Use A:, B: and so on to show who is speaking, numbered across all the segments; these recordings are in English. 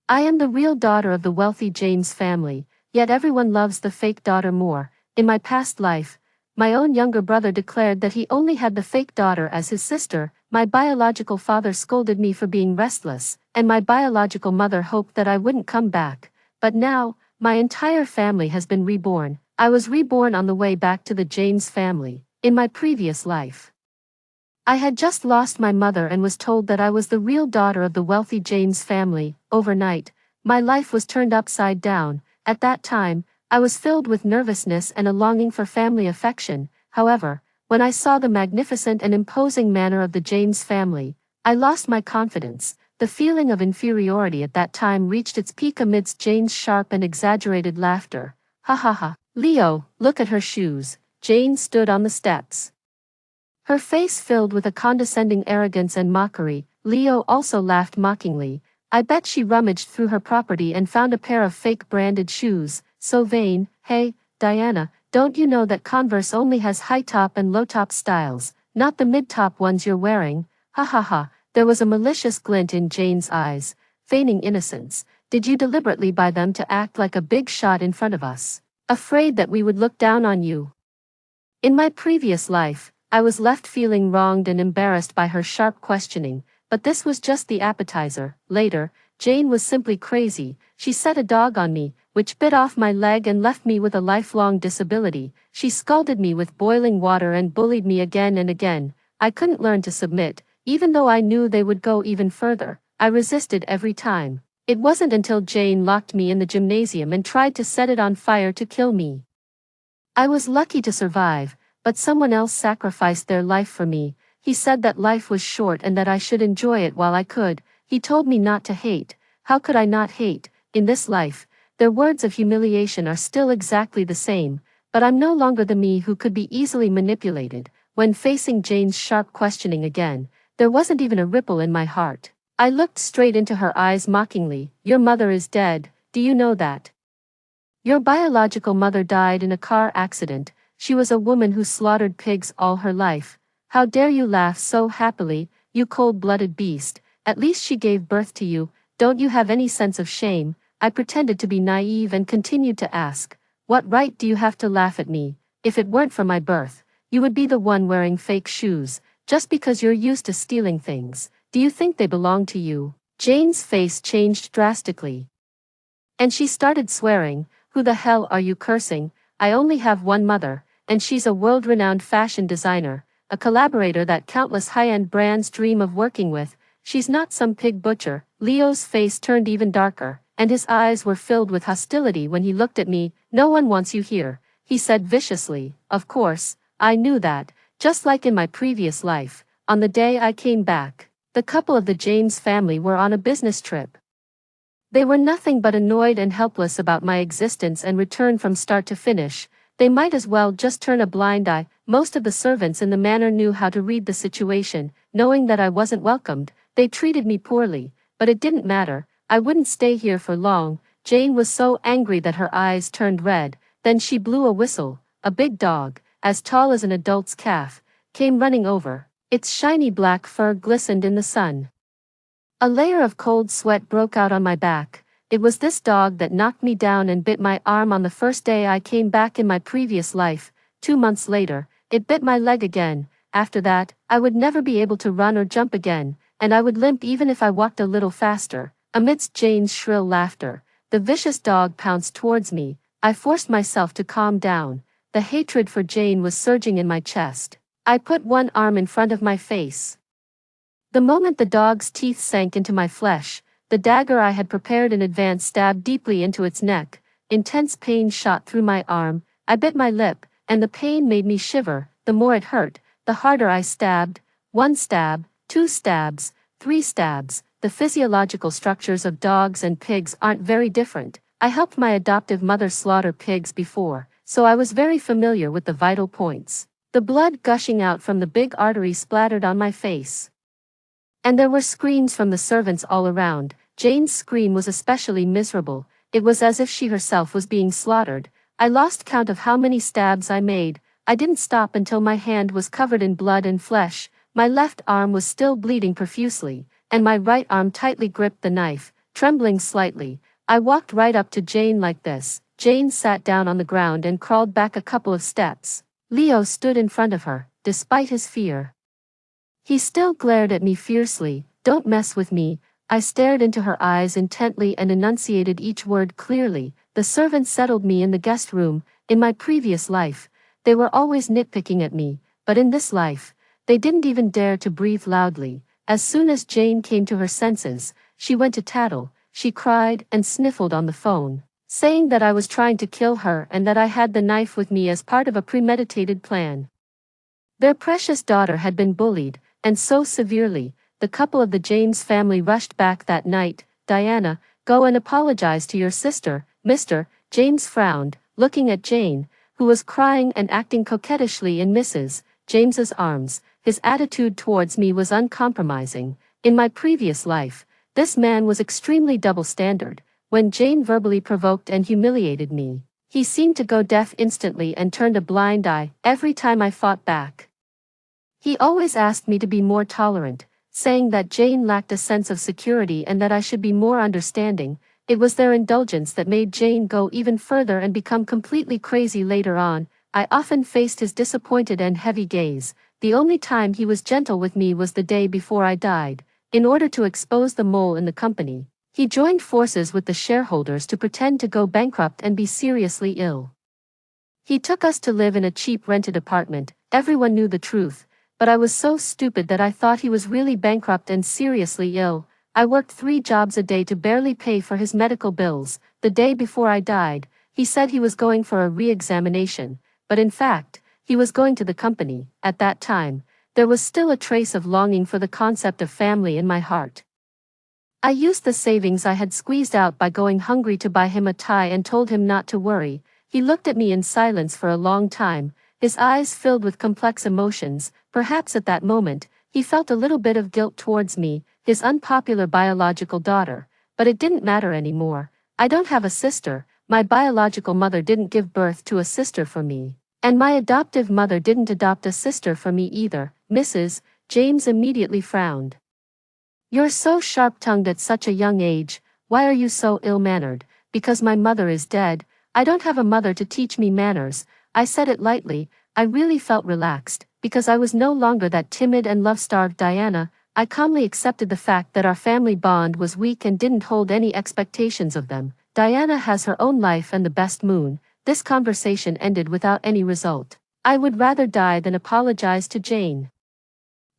A: I am the real daughter of the wealthy James family, yet everyone loves the fake daughter more. In my past life, my own younger brother declared that he only had the fake daughter as his sister, my biological father scolded me for being restless, and my biological mother hoped that I wouldn't come back. But now, my entire family has been reborn. I was reborn on the way back to the James family, in my previous life. I had just lost my mother and was told that I was the real daughter of the wealthy James family. Overnight, my life was turned upside down. At that time, I was filled with nervousness and a longing for family affection. However, when I saw the magnificent and imposing manner of the James family, I lost my confidence. The feeling of inferiority at that time reached its peak amidst Jane's sharp and exaggerated laughter. Ha ha ha. Leo, look at her shoes. Jane stood on the steps, her face filled with a condescending arrogance and mockery. Leo also laughed mockingly. I bet she rummaged through her property and found a pair of fake branded shoes. So vain. Hey, Diana, don't you know that Converse only has high-top and low-top styles, not the mid-top ones you're wearing? Ha ha ha. There was a malicious glint in Jane's eyes, feigning innocence. Did you deliberately buy them to act like a big shot in front of us, afraid that we would look down on you? In my previous life, I was left feeling wronged and embarrassed by her sharp questioning, but this was just the appetizer. Later, Jane was simply crazy. She set a dog on me, which bit off my leg and left me with a lifelong disability. She scalded me with boiling water and bullied me again and again. I couldn't learn to submit, even though I knew they would go even further. I resisted every time. It wasn't until Jane locked me in the gymnasium and tried to set it on fire to kill me. I was lucky to survive, but someone else sacrificed their life for me. He said that life was short and that I should enjoy it while I could. He told me not to hate. How could I not hate? In this life, their words of humiliation are still exactly the same, but I'm no longer the me who could be easily manipulated. When facing Jane's sharp questioning again, there wasn't even a ripple in my heart. I looked straight into her eyes mockingly. Your mother is dead, do you know that? Your biological mother died in a car accident. She was a woman who slaughtered pigs all her life. How dare you laugh so happily, you cold-blooded beast? At least she gave birth to you. Don't you have any sense of shame? I pretended to be naive and continued to ask, what right do you have to laugh at me? If it weren't for my birth, you would be the one wearing fake shoes, just because you're used to stealing things. Do you think they belong to you? Jane's face changed drastically, and she started swearing. Who the hell are you cursing? I only have one mother, and she's a world-renowned fashion designer, a collaborator that countless high-end brands dream of working with. She's not some pig butcher. Leo's face turned even darker, and his eyes were filled with hostility when he looked at me. No one wants you here, he said viciously. Of course, I knew that, just like in my previous life. On the day I came back, the couple of the James family were on a business trip. They were nothing but annoyed and helpless about my existence and returned from start to finish. They might as well just turn a blind eye. Most of the servants in the manor knew how to read the situation. Knowing that I wasn't welcomed, they treated me poorly, but it didn't matter. I wouldn't stay here for long. Jane was so angry that her eyes turned red. Then she blew a whistle. A big dog, as tall as an adult's calf, came running over. Its shiny black fur glistened in the sun. A layer of cold sweat broke out on my back. It was this dog that knocked me down and bit my arm on the first day I came back in my previous life. 2 months later, it bit my leg again. After that, I would never be able to run or jump again, and I would limp even if I walked a little faster. Amidst Jane's shrill laughter, the vicious dog pounced towards me. I forced myself to calm down. The hatred for Jane was surging in my chest. I put one arm in front of my face. The moment the dog's teeth sank into my flesh, the dagger I had prepared in advance stabbed deeply into its neck. Intense pain shot through my arm. I bit my lip, and the pain made me shiver. The more it hurt, the harder I stabbed. 1 stab, 2 stabs, 3 stabs. The physiological structures of dogs and pigs aren't very different. I helped my adoptive mother slaughter pigs before, so I was very familiar with the vital points. The blood gushing out from the big artery splattered on my face, and there were screams from the servants all around. Jane's scream was especially miserable. It was as if she herself was being slaughtered. I lost count of how many stabs I made. I didn't stop until my hand was covered in blood and flesh. My left arm was still bleeding profusely, and my right arm tightly gripped the knife. Trembling slightly, I walked right up to Jane like this. Jane sat down on the ground and crawled back a couple of steps. Leo stood in front of her, despite his fear. He still glared at me fiercely. "Don't mess with me." I stared into her eyes intently and enunciated each word clearly. The servants settled me in the guest room. In my previous life, they were always nitpicking at me, but in this life, they didn't even dare to breathe loudly. As soon as Jane came to her senses, she went to tattle. She cried and sniffled on the phone, saying that I was trying to kill her and that I had the knife with me as part of a premeditated plan. Their precious daughter had been bullied, and so severely, the couple of the James family rushed back that night. "Diana, go and apologize to your sister, Mr. James frowned, looking at Jane, who was crying and acting coquettishly in Mrs. James's arms. His attitude towards me was uncompromising. In my previous life, this man was extremely double-standard. When Jane verbally provoked and humiliated me, he seemed to go deaf instantly and turned a blind eye every time I fought back. He always asked me to be more tolerant, saying that Jane lacked a sense of security and that I should be more understanding. It was their indulgence that made Jane go even further and become completely crazy later on. I often faced his disappointed and heavy gaze. The only time he was gentle with me was the day before I died. In order to expose the mole in the company, he joined forces with the shareholders to pretend to go bankrupt and be seriously ill. He took us to live in a cheap rented apartment. Everyone knew the truth, but I was so stupid that I thought he was really bankrupt and seriously ill. I worked 3 jobs a day to barely pay for his medical bills. The day before I died, he said he was going for a re-examination, but in fact, he was going to the company. At that time, there was still a trace of longing for the concept of family in my heart. I used the savings I had squeezed out by going hungry to buy him a tie and told him not to worry. He looked at me in silence for a long time, his eyes filled with complex emotions. Perhaps at that moment, he felt a little bit of guilt towards me, his unpopular biological daughter, but it didn't matter anymore. I don't have a sister, my biological mother didn't give birth to a sister for me, and my adoptive mother didn't adopt a sister for me either. Mrs. James immediately frowned. "You're so sharp-tongued at such a young age. Why are you so ill-mannered?" "Because my mother is dead. I don't have a mother to teach me manners." I said it lightly. I really felt relaxed, because I was no longer that timid and love-starved Diana. I calmly accepted the fact that our family bond was weak and didn't hold any expectations of them. Diana has her own life and the best moon. This conversation ended without any result. I would rather die than apologize to Jane.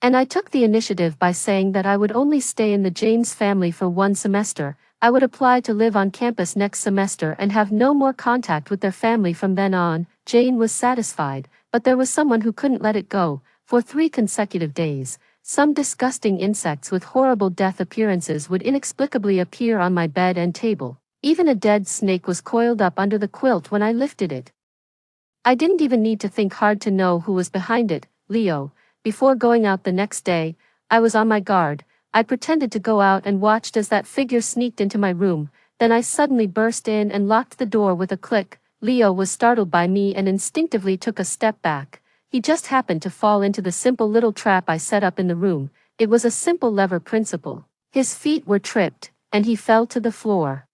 A: And I took the initiative by saying that I would only stay in the James family for 1 semester. I would apply to live on campus next semester and have no more contact with their family from then on. Jane was satisfied, but there was someone who couldn't let it go. For 3 consecutive days, some disgusting insects with horrible death appearances would inexplicably appear on my bed and table. Even a dead snake was coiled up under the quilt when I lifted it. I didn't even need to think hard to know who was behind it. Leo. Before going out the next day, I was on my guard. I pretended to go out and watched as that figure sneaked into my room. Then I suddenly burst in and locked the door with a click. Leo was startled by me and instinctively took a step back. He just happened to fall into the simple little trap I set up in the room. It was a simple lever principle. His feet were tripped, and he fell to the floor.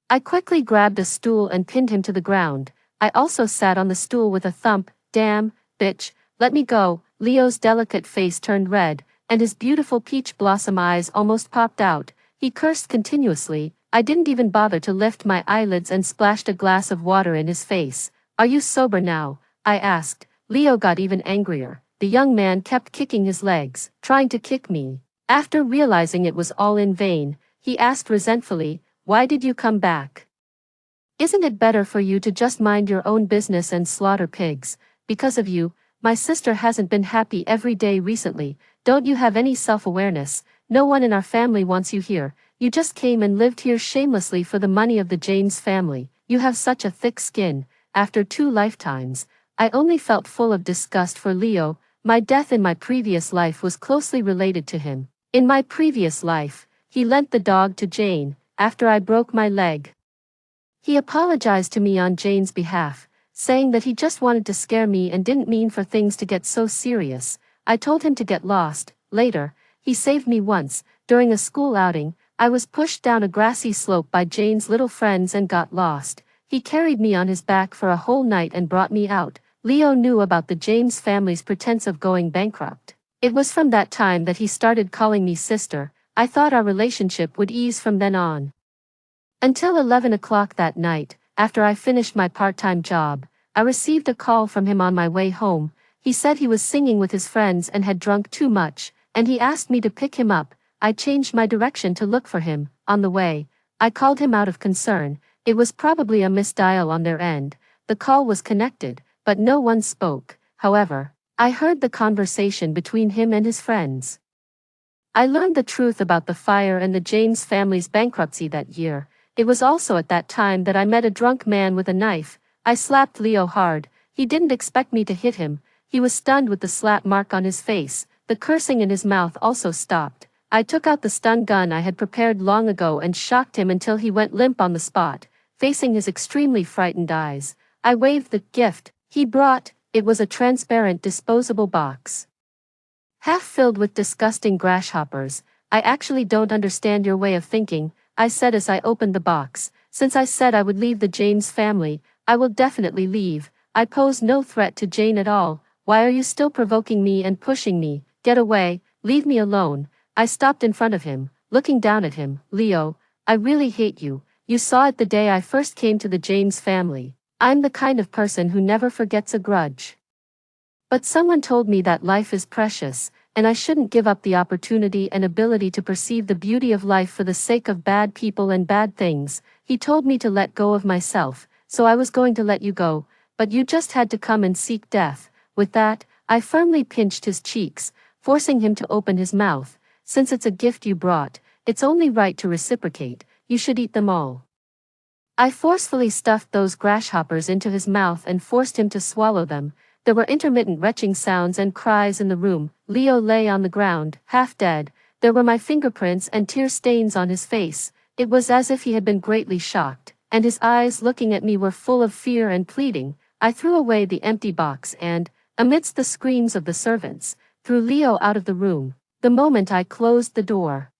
A: I quickly grabbed a stool and pinned him to the ground. I also sat on the stool with a thump. "Damn, bitch, let me go." Leo's delicate face turned red, and his beautiful peach blossom eyes almost popped out. He cursed continuously. I didn't even bother to lift my eyelids and splashed a glass of water in his face. "Are you sober now?" I asked. Leo got even angrier. The young man kept kicking his legs, trying to kick me. After realizing it was all in vain, he asked resentfully, "Why did you come back? Isn't it better for you to just mind your own business and slaughter pigs? Because of you, my sister hasn't been happy every day recently. Don't you have any self-awareness? No one in our family wants you here. You just came and lived here shamelessly for the money of the James family. You have such a thick skin." After 2 lifetimes, I only felt full of disgust for Leo. My death in my previous life was closely related to him. In my previous life, he lent the dog to Jane, after I broke my leg. He apologized to me on Jane's behalf, saying that he just wanted to scare me and didn't mean for things to get so serious. I told him to get lost. Later, he saved me once, during a school outing. I was pushed down a grassy slope by Jane's little friends and got lost. He carried me on his back for a whole night and brought me out. Leo knew about the James family's pretense of going bankrupt. It was from that time that he started calling me sister. I thought our relationship would ease from then on. Until 11 o'clock that night, after I finished my part-time job, I received a call from him on my way home. He said he was singing with his friends and had drunk too much, and he asked me to pick him up. I changed my direction to look for him. On the way, I called him out of concern. It was probably a misdial on their end. The call was connected, but no one spoke. However, I heard the conversation between him and his friends. I learned the truth about the fire and the James family's bankruptcy that year. It was also at that time that I met a drunk man with a knife. I slapped Leo hard. He didn't expect me to hit him. He was stunned with the slap mark on his face. The cursing in his mouth also stopped. I took out the stun gun I had prepared long ago and shocked him until he went limp on the spot, facing his extremely frightened eyes. I waved the gift he brought. It was a transparent disposable box, half filled with disgusting grasshoppers. I actually don't understand your way of thinking, I said as I opened the box. Since I said I would leave the James family, I will definitely leave. I pose no threat to Jane at all. Why are you still provoking me and pushing me? Get away, leave me alone. I stopped in front of him, looking down at him. Leo, I really hate you. You saw it the day I first came to the James family. I'm the kind of person who never forgets a grudge. But someone told me that life is precious, and I shouldn't give up the opportunity and ability to perceive the beauty of life for the sake of bad people and bad things. He told me to let go of myself, so I was going to let you go, but you just had to come and seek death. With that, I firmly pinched his cheeks, forcing him to open his mouth. Since it's a gift you brought, it's only right to reciprocate. You should eat them all. I forcefully stuffed those grasshoppers into his mouth and forced him to swallow them. There were intermittent retching sounds and cries in the room. Leo lay on the ground, half dead. There were my fingerprints and tear stains on his face. It was as if he had been greatly shocked, and his eyes looking at me were full of fear and pleading. I threw away the empty box and, amidst the screams of the servants, threw Leo out of the room. The moment I closed the door,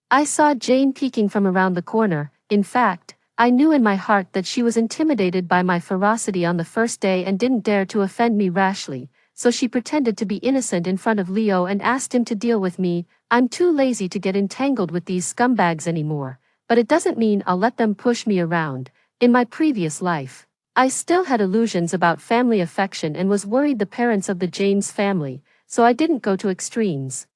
A: I saw Jane peeking from around the corner. In fact, I knew in my heart that she was intimidated by my ferocity on the first day and didn't dare to offend me rashly, so she pretended to be innocent in front of Leo and asked him to deal with me. I'm too lazy to get entangled with these scumbags anymore, but it doesn't mean I'll let them push me around. In my previous life, I still had illusions about family affection and was worried the parents of the James family, so I didn't go to extremes.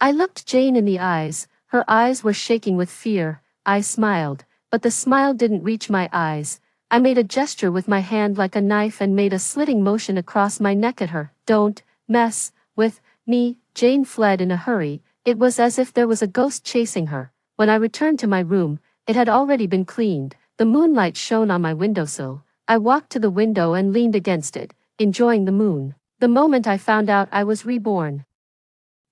A: I looked Jane in the eyes. Her eyes were shaking with fear. I smiled, but the smile didn't reach my eyes. I made a gesture with my hand like a knife and made a slitting motion across my neck at her. Don't mess with me. Jane fled in a hurry. It was as if there was a ghost chasing her. When I returned to my room, it had already been cleaned. The moonlight shone on my windowsill. I walked to the window and leaned against it, enjoying the moon. The moment I found out I was reborn,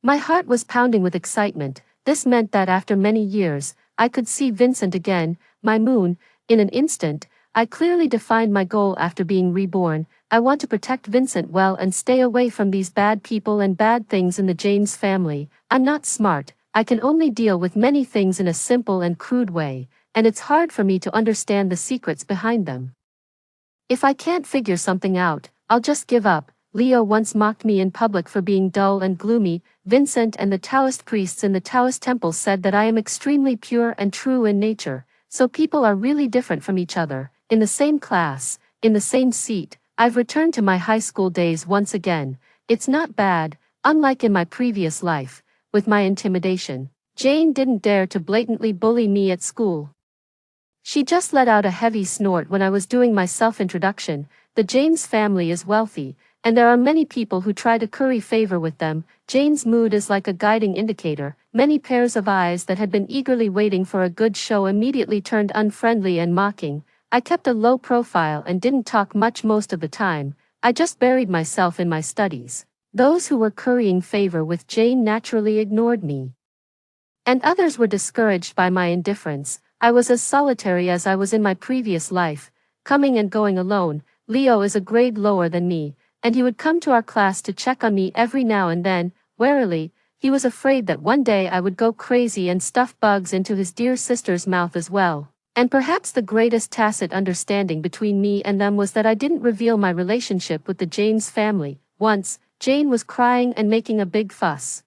A: my heart was pounding with excitement. This meant that after many years, I could see Vincent again, my moon. In an instant, I clearly defined my goal after being reborn. I want to protect Vincent well and stay away from these bad people and bad things in the James family. I'm not smart. I can only deal with many things in a simple and crude way, and it's hard for me to understand the secrets behind them. If I can't figure something out, I'll just give up. Leo once mocked me in public for being dull and gloomy. Vincent and the Taoist priests in the Taoist temple said that I am extremely pure and true in nature, so people are really different from each other. In the same class, in the same seat, I've returned to my high school days once again. It's not bad, unlike in my previous life, with my intimidation. Jane didn't dare to blatantly bully me at school. She just let out a heavy snort when I was doing my self-introduction. The James family is wealthy, and there are many people who try to curry favor with them. Jane's mood is like a guiding indicator. Many pairs of eyes that had been eagerly waiting for a good show immediately turned unfriendly and mocking. I kept a low profile and didn't talk much most of the time. I just buried myself in my studies. Those who were currying favor with Jane naturally ignored me, and others were discouraged by my indifference. I was as solitary as I was in my previous life, coming and going alone. Leo is a grade lower than me, and he would come to our class to check on me every now and then. Warily, he was afraid that one day I would go crazy and stuff bugs into his dear sister's mouth as well. And perhaps the greatest tacit understanding between me and them was that I didn't reveal my relationship with the James family. Once, Jane was crying and making a big fuss.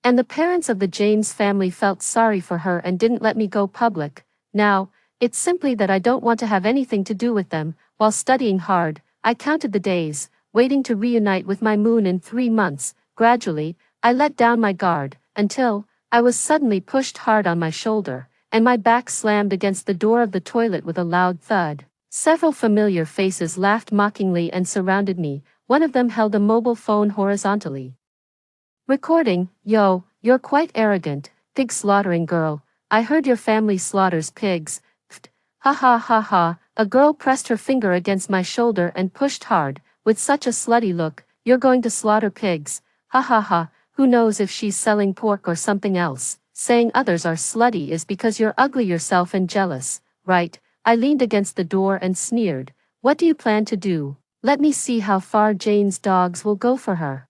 A: And the parents of the James family felt sorry for her and didn't let me go public. Now, it's simply that I don't want to have anything to do with them. While studying hard, I counted the days, waiting to reunite with my moon in 3 months. Gradually, I let down my guard, until I was suddenly pushed hard on my shoulder, and my back slammed against the door of the toilet with a loud thud. Several familiar faces laughed mockingly and surrounded me. One of them held a mobile phone horizontally. Recording. Yo, you're quite arrogant, pig slaughtering girl. I heard your family slaughters pigs. Pfft. Ha ha ha ha. A girl pressed her finger against my shoulder and pushed hard, with such a slutty look. You're going to slaughter pigs. Ha ha ha. Who knows if she's selling pork or something else? Saying others are slutty is because you're ugly yourself and jealous, right? I leaned against the door and sneered. What do you plan to do? Let me see how far Jane's dogs will go for her.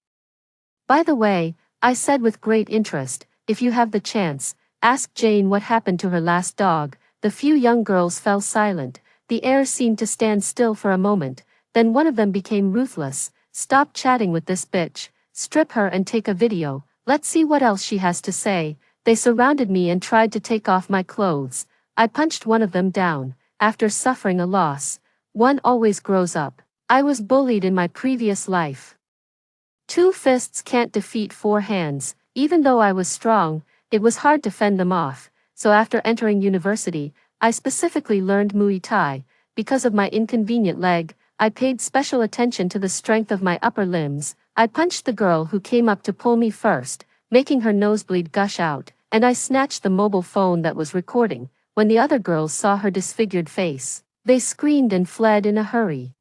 A: By the way, I said with great interest, if you have the chance, ask Jane what happened to her last dog. The few young girls fell silent. The air seemed to stand still for a moment. Then one of them became ruthless. Stop chatting with this bitch. Strip her and take a video. Let's see what else she has to say. They surrounded me and tried to take off my clothes. I punched one of them down. After suffering a loss, one always grows up. I was bullied in my previous life. 2 fists can't defeat 4 hands. Even though I was strong, it was hard to fend them off. So after entering university, I specifically learned Muay Thai. Because of my inconvenient leg, I paid special attention to the strength of my upper limbs. I punched the girl who came up to pull me first, making her nosebleed gush out, and I snatched the mobile phone that was recording. When the other girls saw her disfigured face, they screamed and fled in a hurry.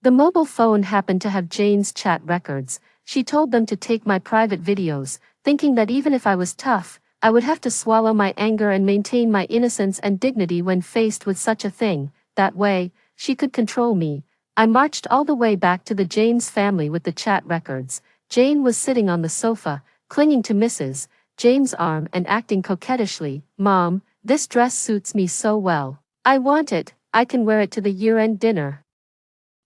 A: The mobile phone happened to have Jane's chat records. She told them to take my private videos, thinking that even if I was tough, I would have to swallow my anger and maintain my innocence and dignity when faced with such a thing. That way, she could control me. I marched all the way back to the James family with the chat records. Jane was sitting on the sofa, clinging to Mrs. James' arm and acting coquettishly. Mom, this dress suits me so well. I want it. I can wear it to the year-end dinner.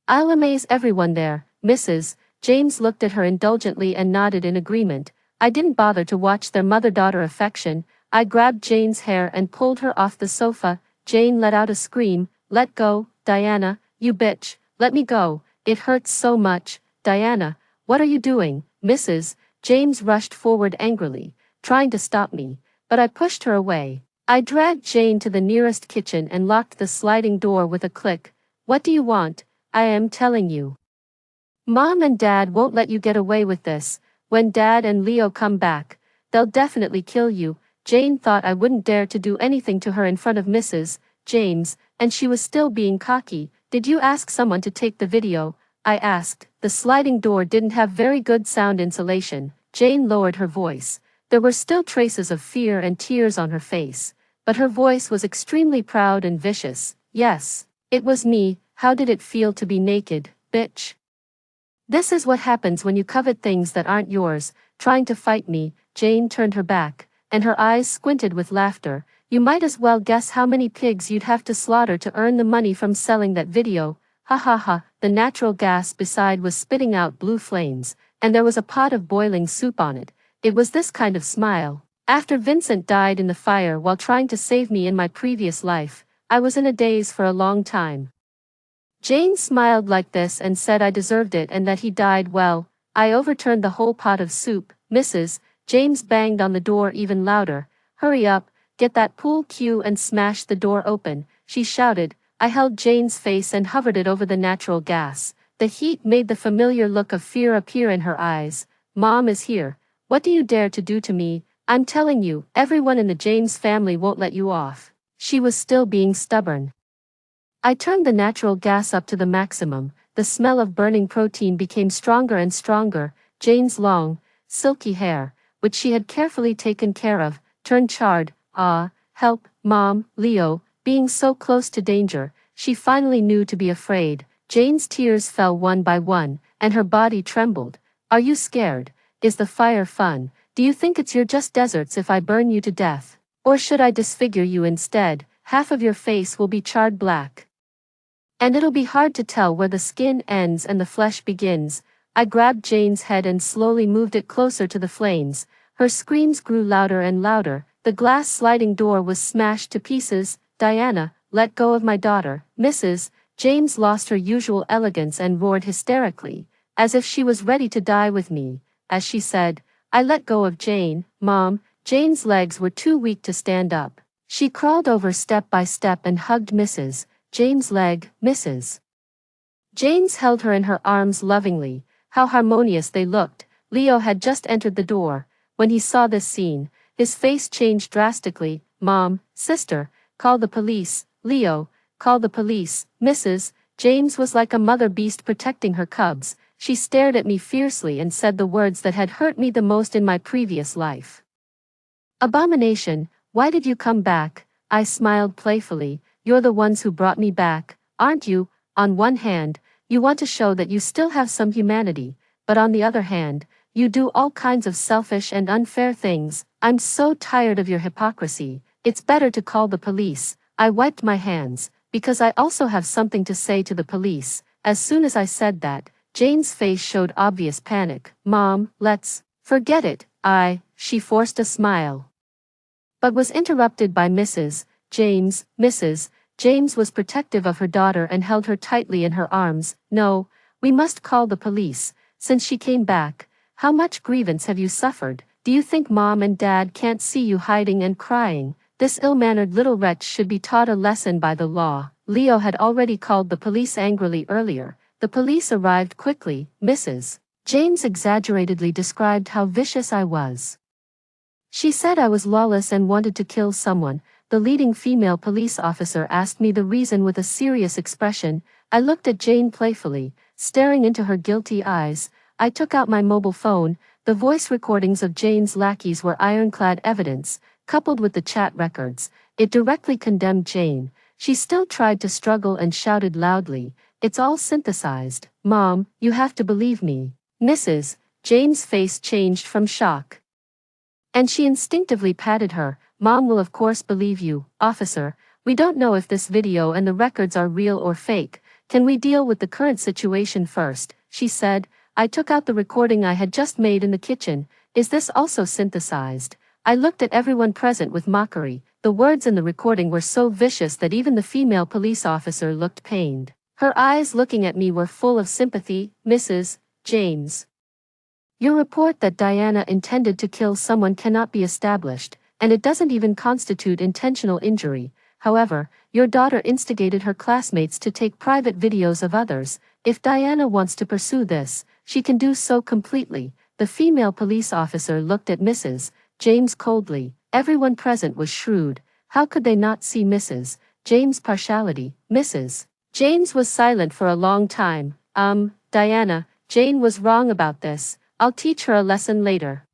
A: I'll amaze everyone there. Mrs. James looked at her indulgently and nodded in agreement. I didn't bother to watch their mother-daughter affection. I grabbed Jane's hair and pulled her off the sofa. Jane let out a scream. Let go, Diana, you bitch. Let me go. It hurts so much. Diana, what are you doing? Mrs. James rushed forward angrily, trying to stop me, but I pushed her away. I dragged Jane to the nearest kitchen and locked the sliding door with a click. What do you want? I am telling you. Mom and Dad won't let you get away with this. When Dad and Leo come back, they'll definitely kill you. Jane thought I wouldn't dare to do anything to her in front of Mrs. James, and she was still being cocky. Did you ask someone to take the video? I asked. The sliding door didn't have very good sound insulation. Jane lowered her voice. There were still traces of fear and tears on her face, but her voice was extremely proud and vicious. Yes, it was me. How did it feel to be naked, bitch? This is what happens when you covet things that aren't yours. Trying to fight me. Jane turned her back, and her eyes squinted with laughter. You might as well guess how many pigs you'd have to slaughter to earn the money from selling that video. Ha ha ha. The natural gas beside was spitting out blue flames, and there was a pot of boiling soup on it. It was this kind of smile. After Vincent died in the fire while trying to save me in my previous life, I was in a daze for a long time. Jane smiled like this and said I deserved it and that he died well. I overturned the whole pot of soup. Mrs. James banged on the door even louder. Hurry up, get that pool cue and smash the door open, she shouted. I held Jane's face and hovered it over the natural gas. The heat made the familiar look of fear appear in her eyes. Mom is here. What do you dare to do to me? I'm telling you, everyone in the James family won't let you off. She was still being stubborn. I turned the natural gas up to the maximum. The smell of burning protein became stronger and stronger. Jane's long, silky hair, which she had carefully taken care of, turned charred. Ah, help, Mom, Leo, being so close to danger, she finally knew to be afraid. Jane's tears fell one by one, and her body trembled. Are you scared? Is the fire fun? Do you think you're just deserts if I burn you to death? Or should I disfigure you instead? Half of your face will be charred black. And it'll be hard to tell where the skin ends and the flesh begins. I grabbed Jane's head and slowly moved it closer to the flames. Her screams grew louder and louder. The glass sliding door was smashed to pieces. Diana, let go of my daughter, Mrs. James lost her usual elegance and roared hysterically, as if she was ready to die with me. As she said, I let go of Jane, Mom. Jane's legs were too weak to stand up. She crawled over step by step and hugged Mrs. Jane's leg. Mrs. James held her in her arms lovingly. How harmonious they looked. Leo had just entered the door. When he saw this scene, his face changed drastically. Mom, sister, call the police. Leo, call the police. Mrs. James was like a mother beast protecting her cubs. She stared at me fiercely and said the words that had hurt me the most in my previous life. Abomination, why did you come back? I smiled playfully. You're the ones who brought me back, aren't you? On one hand, you want to show that you still have some humanity, but on the other hand, you do all kinds of selfish and unfair things. I'm so tired of your hypocrisy. It's better to call the police. I wiped my hands, because I also have something to say to the police. As soon as I said that, Jane's face showed obvious panic. Mom, let's forget it. She forced a smile, but was interrupted by Mrs. James. Mrs. James was protective of her daughter and held her tightly in her arms. No, we must call the police. Since she came back, how much grievance have you suffered? Do you think Mom and Dad can't see you hiding and crying? This ill-mannered little wretch should be taught a lesson by the law. Leo had already called the police angrily earlier. The police arrived quickly. Mrs. James exaggeratedly described how vicious I was. She said I was lawless and wanted to kill someone. The leading female police officer asked me the reason with a serious expression. I looked at Jane playfully, staring into her guilty eyes. I took out my mobile phone. The voice recordings of Jane's lackeys were ironclad evidence, coupled with the chat records. It directly condemned Jane. She still tried to struggle and shouted loudly, "It's all synthesized. Mom, you have to believe me." Mrs. Jane's face changed from shock, and she instinctively patted her. Mom will of course believe you, officer. We don't know if this video and the records are real or fake. Can we deal with the current situation first? She said. I took out the recording I had just made in the kitchen. Is this also synthesized? I looked at everyone present with mockery. The words in the recording were so vicious that even the female police officer looked pained. Her eyes looking at me were full of sympathy. Mrs. James, your report that Diana intended to kill someone cannot be established, and it doesn't even constitute intentional injury. However, your daughter instigated her classmates to take private videos of others. If Diana wants to pursue this, she can do so completely. The female police officer looked at Mrs. James coldly. Everyone present was shrewd. How could they not see Mrs. James' partiality? Mrs. James was silent for a long time. Diana, Jane was wrong about this. I'll teach her a lesson later.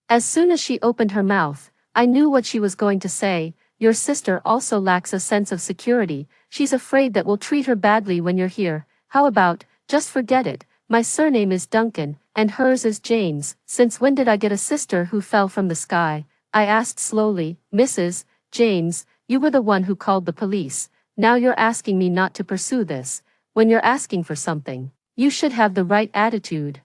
A: As soon as she opened her mouth, I knew what she was going to say. Your sister also lacks a sense of security. She's afraid that we'll treat her badly when you're here. How about, just forget it. My surname is Duncan, and hers is James. Since when did I get a sister who fell from the sky? I asked slowly. Mrs. James, you were the one who called the police. Now you're asking me not to pursue this. When you're asking for something, you should have the right attitude.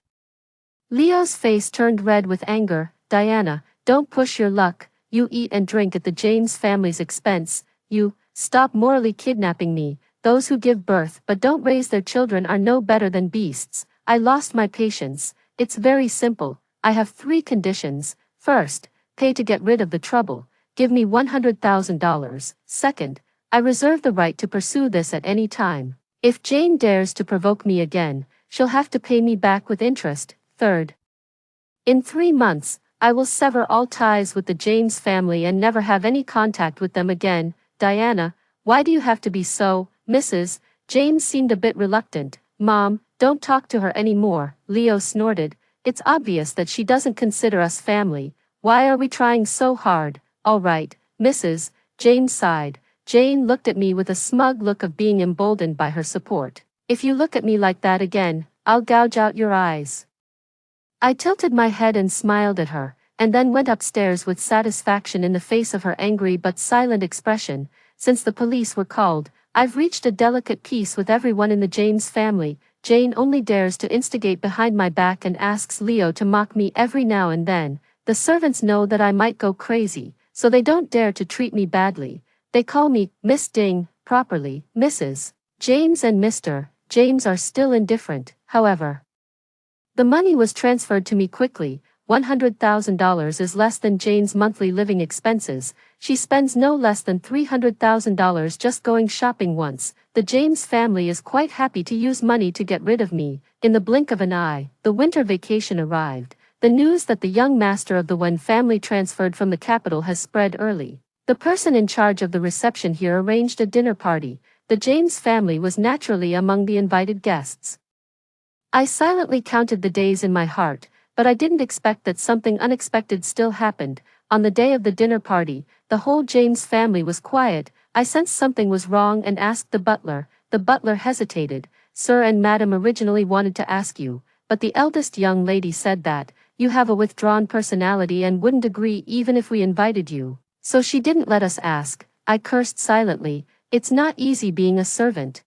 A: Leo's face turned red with anger. Diana, don't push your luck. You eat and drink at the James family's expense. You, stop morally kidnapping me. Those who give birth but don't raise their children are no better than beasts. I lost my patience. It's very simple. I have 3 conditions. First, pay to get rid of the trouble. Give me $100,000. Second, I reserve the right to pursue this at any time. If Jane dares to provoke me again, she'll have to pay me back with interest. Third, in 3 months, I will sever all ties with the James family and never have any contact with them again. Diana, why do you have to be so? Mrs. James seemed a bit reluctant. Mom, don't talk to her anymore. Leo snorted. It's obvious that she doesn't consider us family. Why are we trying so hard? All right, Mrs. James sighed. Jane looked at me with a smug look of being emboldened by her support. If you look at me like that again, I'll gouge out your eyes. I tilted my head and smiled at her. and then went upstairs with satisfaction in the face of her angry but silent expression. Since the police were called, I've reached a delicate peace with everyone in the James family. Jane only dares to instigate behind my back and asks Leo to mock me every now and then. The servants know that I might go crazy, so they don't dare to treat me badly. They call me Miss Ding, properly, Mrs. James, and Mr. James are still indifferent, however. The money was transferred to me quickly. $100,000 is less than Jane's monthly living expenses. She spends no less than $300,000 just going shopping once. The James family is quite happy to use money to get rid of me. In the blink of an eye, the winter vacation arrived. The news that the young master of the Wen family transferred from the capital has spread early. The person in charge of the reception here arranged a dinner party. The James family was naturally among the invited guests. I silently counted the days in my heart, but I didn't expect that something unexpected still happened. On the day of the dinner party, the whole James family was quiet. I sensed something was wrong and asked the butler. The butler hesitated. Sir and Madam originally wanted to ask you, but the eldest young lady said that you have a withdrawn personality and wouldn't agree even if we invited you. So she didn't let us ask. I cursed silently. It's not easy being a servant.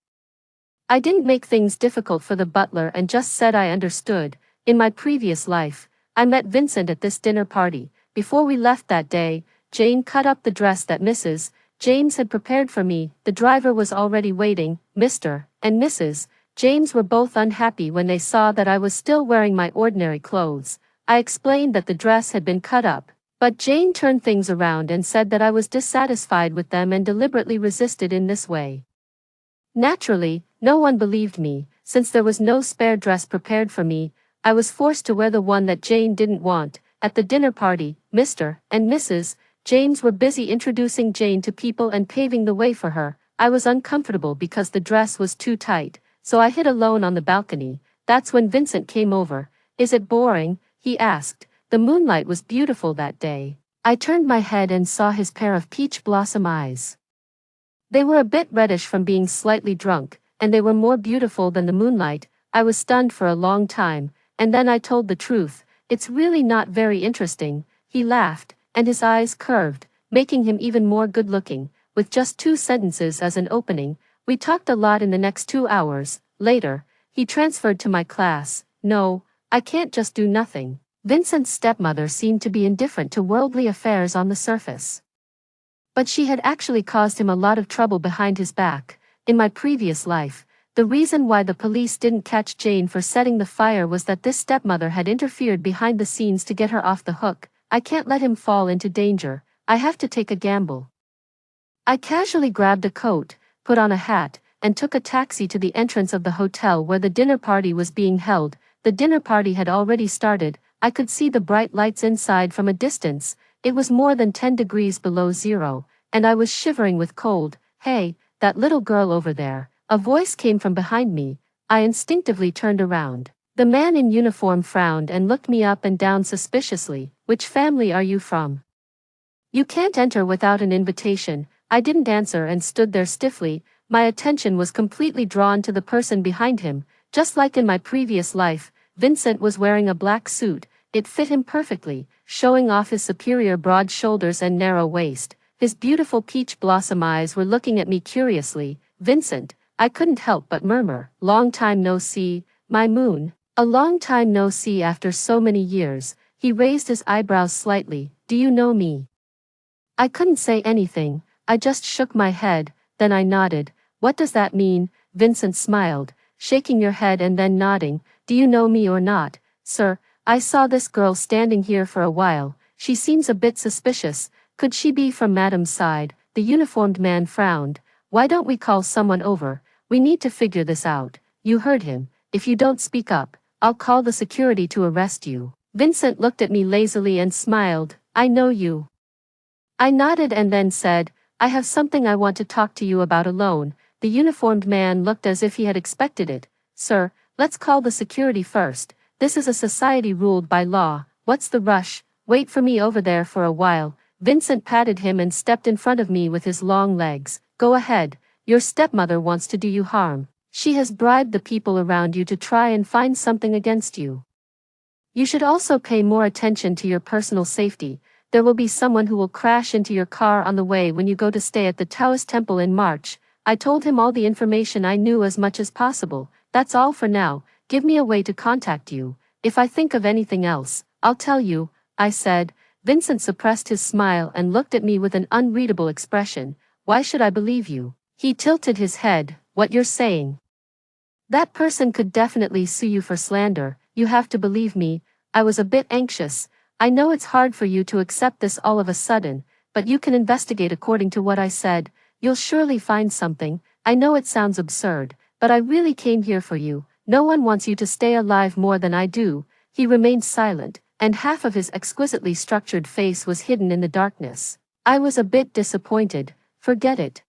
A: I didn't make things difficult for the butler and just said I understood. In my previous life, I met Vincent at this dinner party. Before we left that day, Jane cut up the dress that Mrs. James had prepared for me. The driver was already waiting. Mr. and Mrs. James were both unhappy when they saw that I was still wearing my ordinary clothes. I explained that the dress had been cut up, but Jane turned things around and said that I was dissatisfied with them and deliberately resisted in this way. Naturally, no one believed me. Since there was no spare dress prepared for me, I was forced to wear the one that Jane didn't want. At the dinner party, Mr. and Mrs. James were busy introducing Jane to people and paving the way for her. I was uncomfortable because the dress was too tight, so I hid alone on the balcony. That's when Vincent came over. Is it boring? He asked. The moonlight was beautiful that day. I turned my head and saw his pair of peach blossom eyes. They were a bit reddish from being slightly drunk, and they were more beautiful than the moonlight. I was stunned for a long time, and then I told the truth. It's really not very interesting. He laughed, and his eyes curved, making him even more good-looking. With just 2 sentences as an opening, we talked a lot in the next 2 hours. Later, he transferred to my class. No, I can't just do nothing. Vincent's stepmother seemed to be indifferent to worldly affairs on the surface, but she had actually caused him a lot of trouble behind his back. In my previous life, the reason why the police didn't catch Jane for setting the fire was that this stepmother had interfered behind the scenes to get her off the hook. I can't let him fall into danger. I have to take a gamble. I casually grabbed a coat, put on a hat, and took a taxi to the entrance of the hotel where the dinner party was being held. The dinner party had already started. I could see the bright lights inside from a distance. It was more than 10 degrees below zero, and I was shivering with cold. Hey, that little girl over there. A voice came from behind me. I instinctively turned around. The man in uniform frowned and looked me up and down suspiciously. Which family are you from? You can't enter without an invitation. I didn't answer and stood there stiffly. My attention was completely drawn to the person behind him. Just like in my previous life, Vincent was wearing a black suit. It fit him perfectly, showing off his superior broad shoulders and narrow waist. His beautiful peach blossom eyes were looking at me curiously. Vincent, I couldn't help but murmur. Long time no see, my moon. A long time no see after so many years. He raised his eyebrows slightly. Do you know me? I couldn't say anything. I just shook my head, then I nodded. What does that mean? Vincent smiled, shaking your head and then nodding. Do you know me or not? Sir, I saw this girl standing here for a while. She seems a bit suspicious. Could she be from Madam's side? The uniformed man frowned. Why don't we call someone over? We need to figure this out. You heard him. If you don't speak up, I'll call the security to arrest you. Vincent looked at me lazily and smiled. I know you. I nodded and then said, I have something I want to talk to you about alone. The uniformed man looked as if he had expected it. Sir, let's call the security first. This is a society ruled by law. What's the rush? Wait for me over there for a while. Vincent patted him and stepped in front of me with his long legs. Go ahead. Your stepmother wants to do you harm. She has bribed the people around you to try and find something against you. You should also pay more attention to your personal safety. There will be someone who will crash into your car on the way when you go to stay at the Taoist temple in March. I told him all the information I knew as much as possible. That's all for now. Give me a way to contact you. If I think of anything else, I'll tell you, I said. Vincent suppressed his smile and looked at me with an unreadable expression. Why should I believe you? He tilted his head. What you're saying? That person could definitely sue you for slander. You have to believe me. I was a bit anxious. I know it's hard for you to accept this all of a sudden, but you can investigate according to what I said. You'll surely find something. I know it sounds absurd, but I really came here for you. No one wants you to stay alive more than I do. He remained silent, and half of his exquisitely structured face was hidden in the darkness. I was a bit disappointed. Forget it.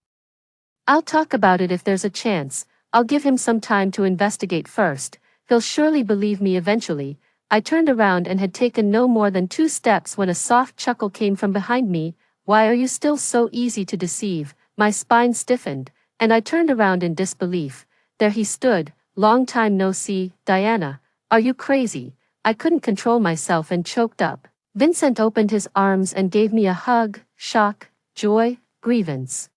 A: I'll talk about it if there's a chance. I'll give him some time to investigate first. He'll surely believe me eventually. I turned around and had taken no more than 2 steps when a soft chuckle came from behind me. Why are you still so easy to deceive? My spine stiffened, and I turned around in disbelief. There he stood. Long time no see, Diana. Are you crazy? I couldn't control myself and choked up. Vincent opened his arms and gave me a hug. Shock, joy, grievance.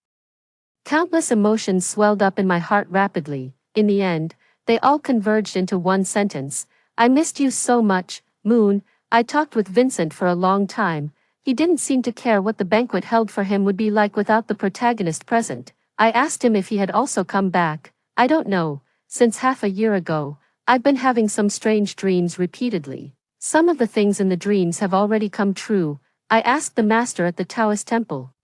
A: Countless emotions swelled up in my heart rapidly. In the end, they all converged into one sentence. I missed you so much, Moon. I talked with Vincent for a long time. He didn't seem to care what the banquet held for him would be like without the protagonist present. I asked him if he had also come back. I don't know. Since half a year ago, I've been having some strange dreams repeatedly. Some of the things in the dreams have already come true. I asked the master at the Taoist temple.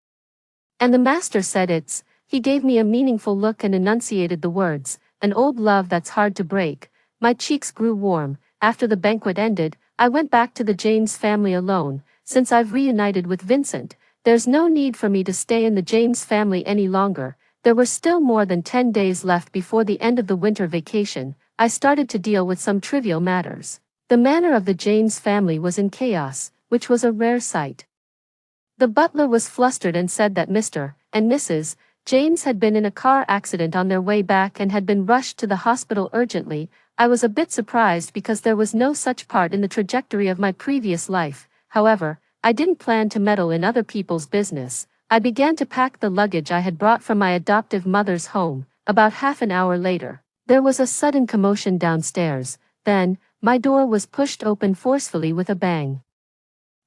A: And the master said it's. He gave me a meaningful look and enunciated the words, an old love that's hard to break. My cheeks grew warm. After the banquet ended, I went back to the James family alone. Since I've reunited with Vincent, there's no need for me to stay in the James family any longer. There were still more than 10 days left before the end of the winter vacation. I started to deal with some trivial matters. The manner of the James family was in chaos, which was a rare sight. The butler was flustered and said that Mr. and Mrs. James had been in a car accident on their way back and had been rushed to the hospital urgently. I was a bit surprised because there was no such part in the trajectory of my previous life. However, I didn't plan to meddle in other people's business. I began to pack the luggage I had brought from my adoptive mother's home. About half an hour later, there was a sudden commotion downstairs. Then, my door was pushed open forcefully with a bang.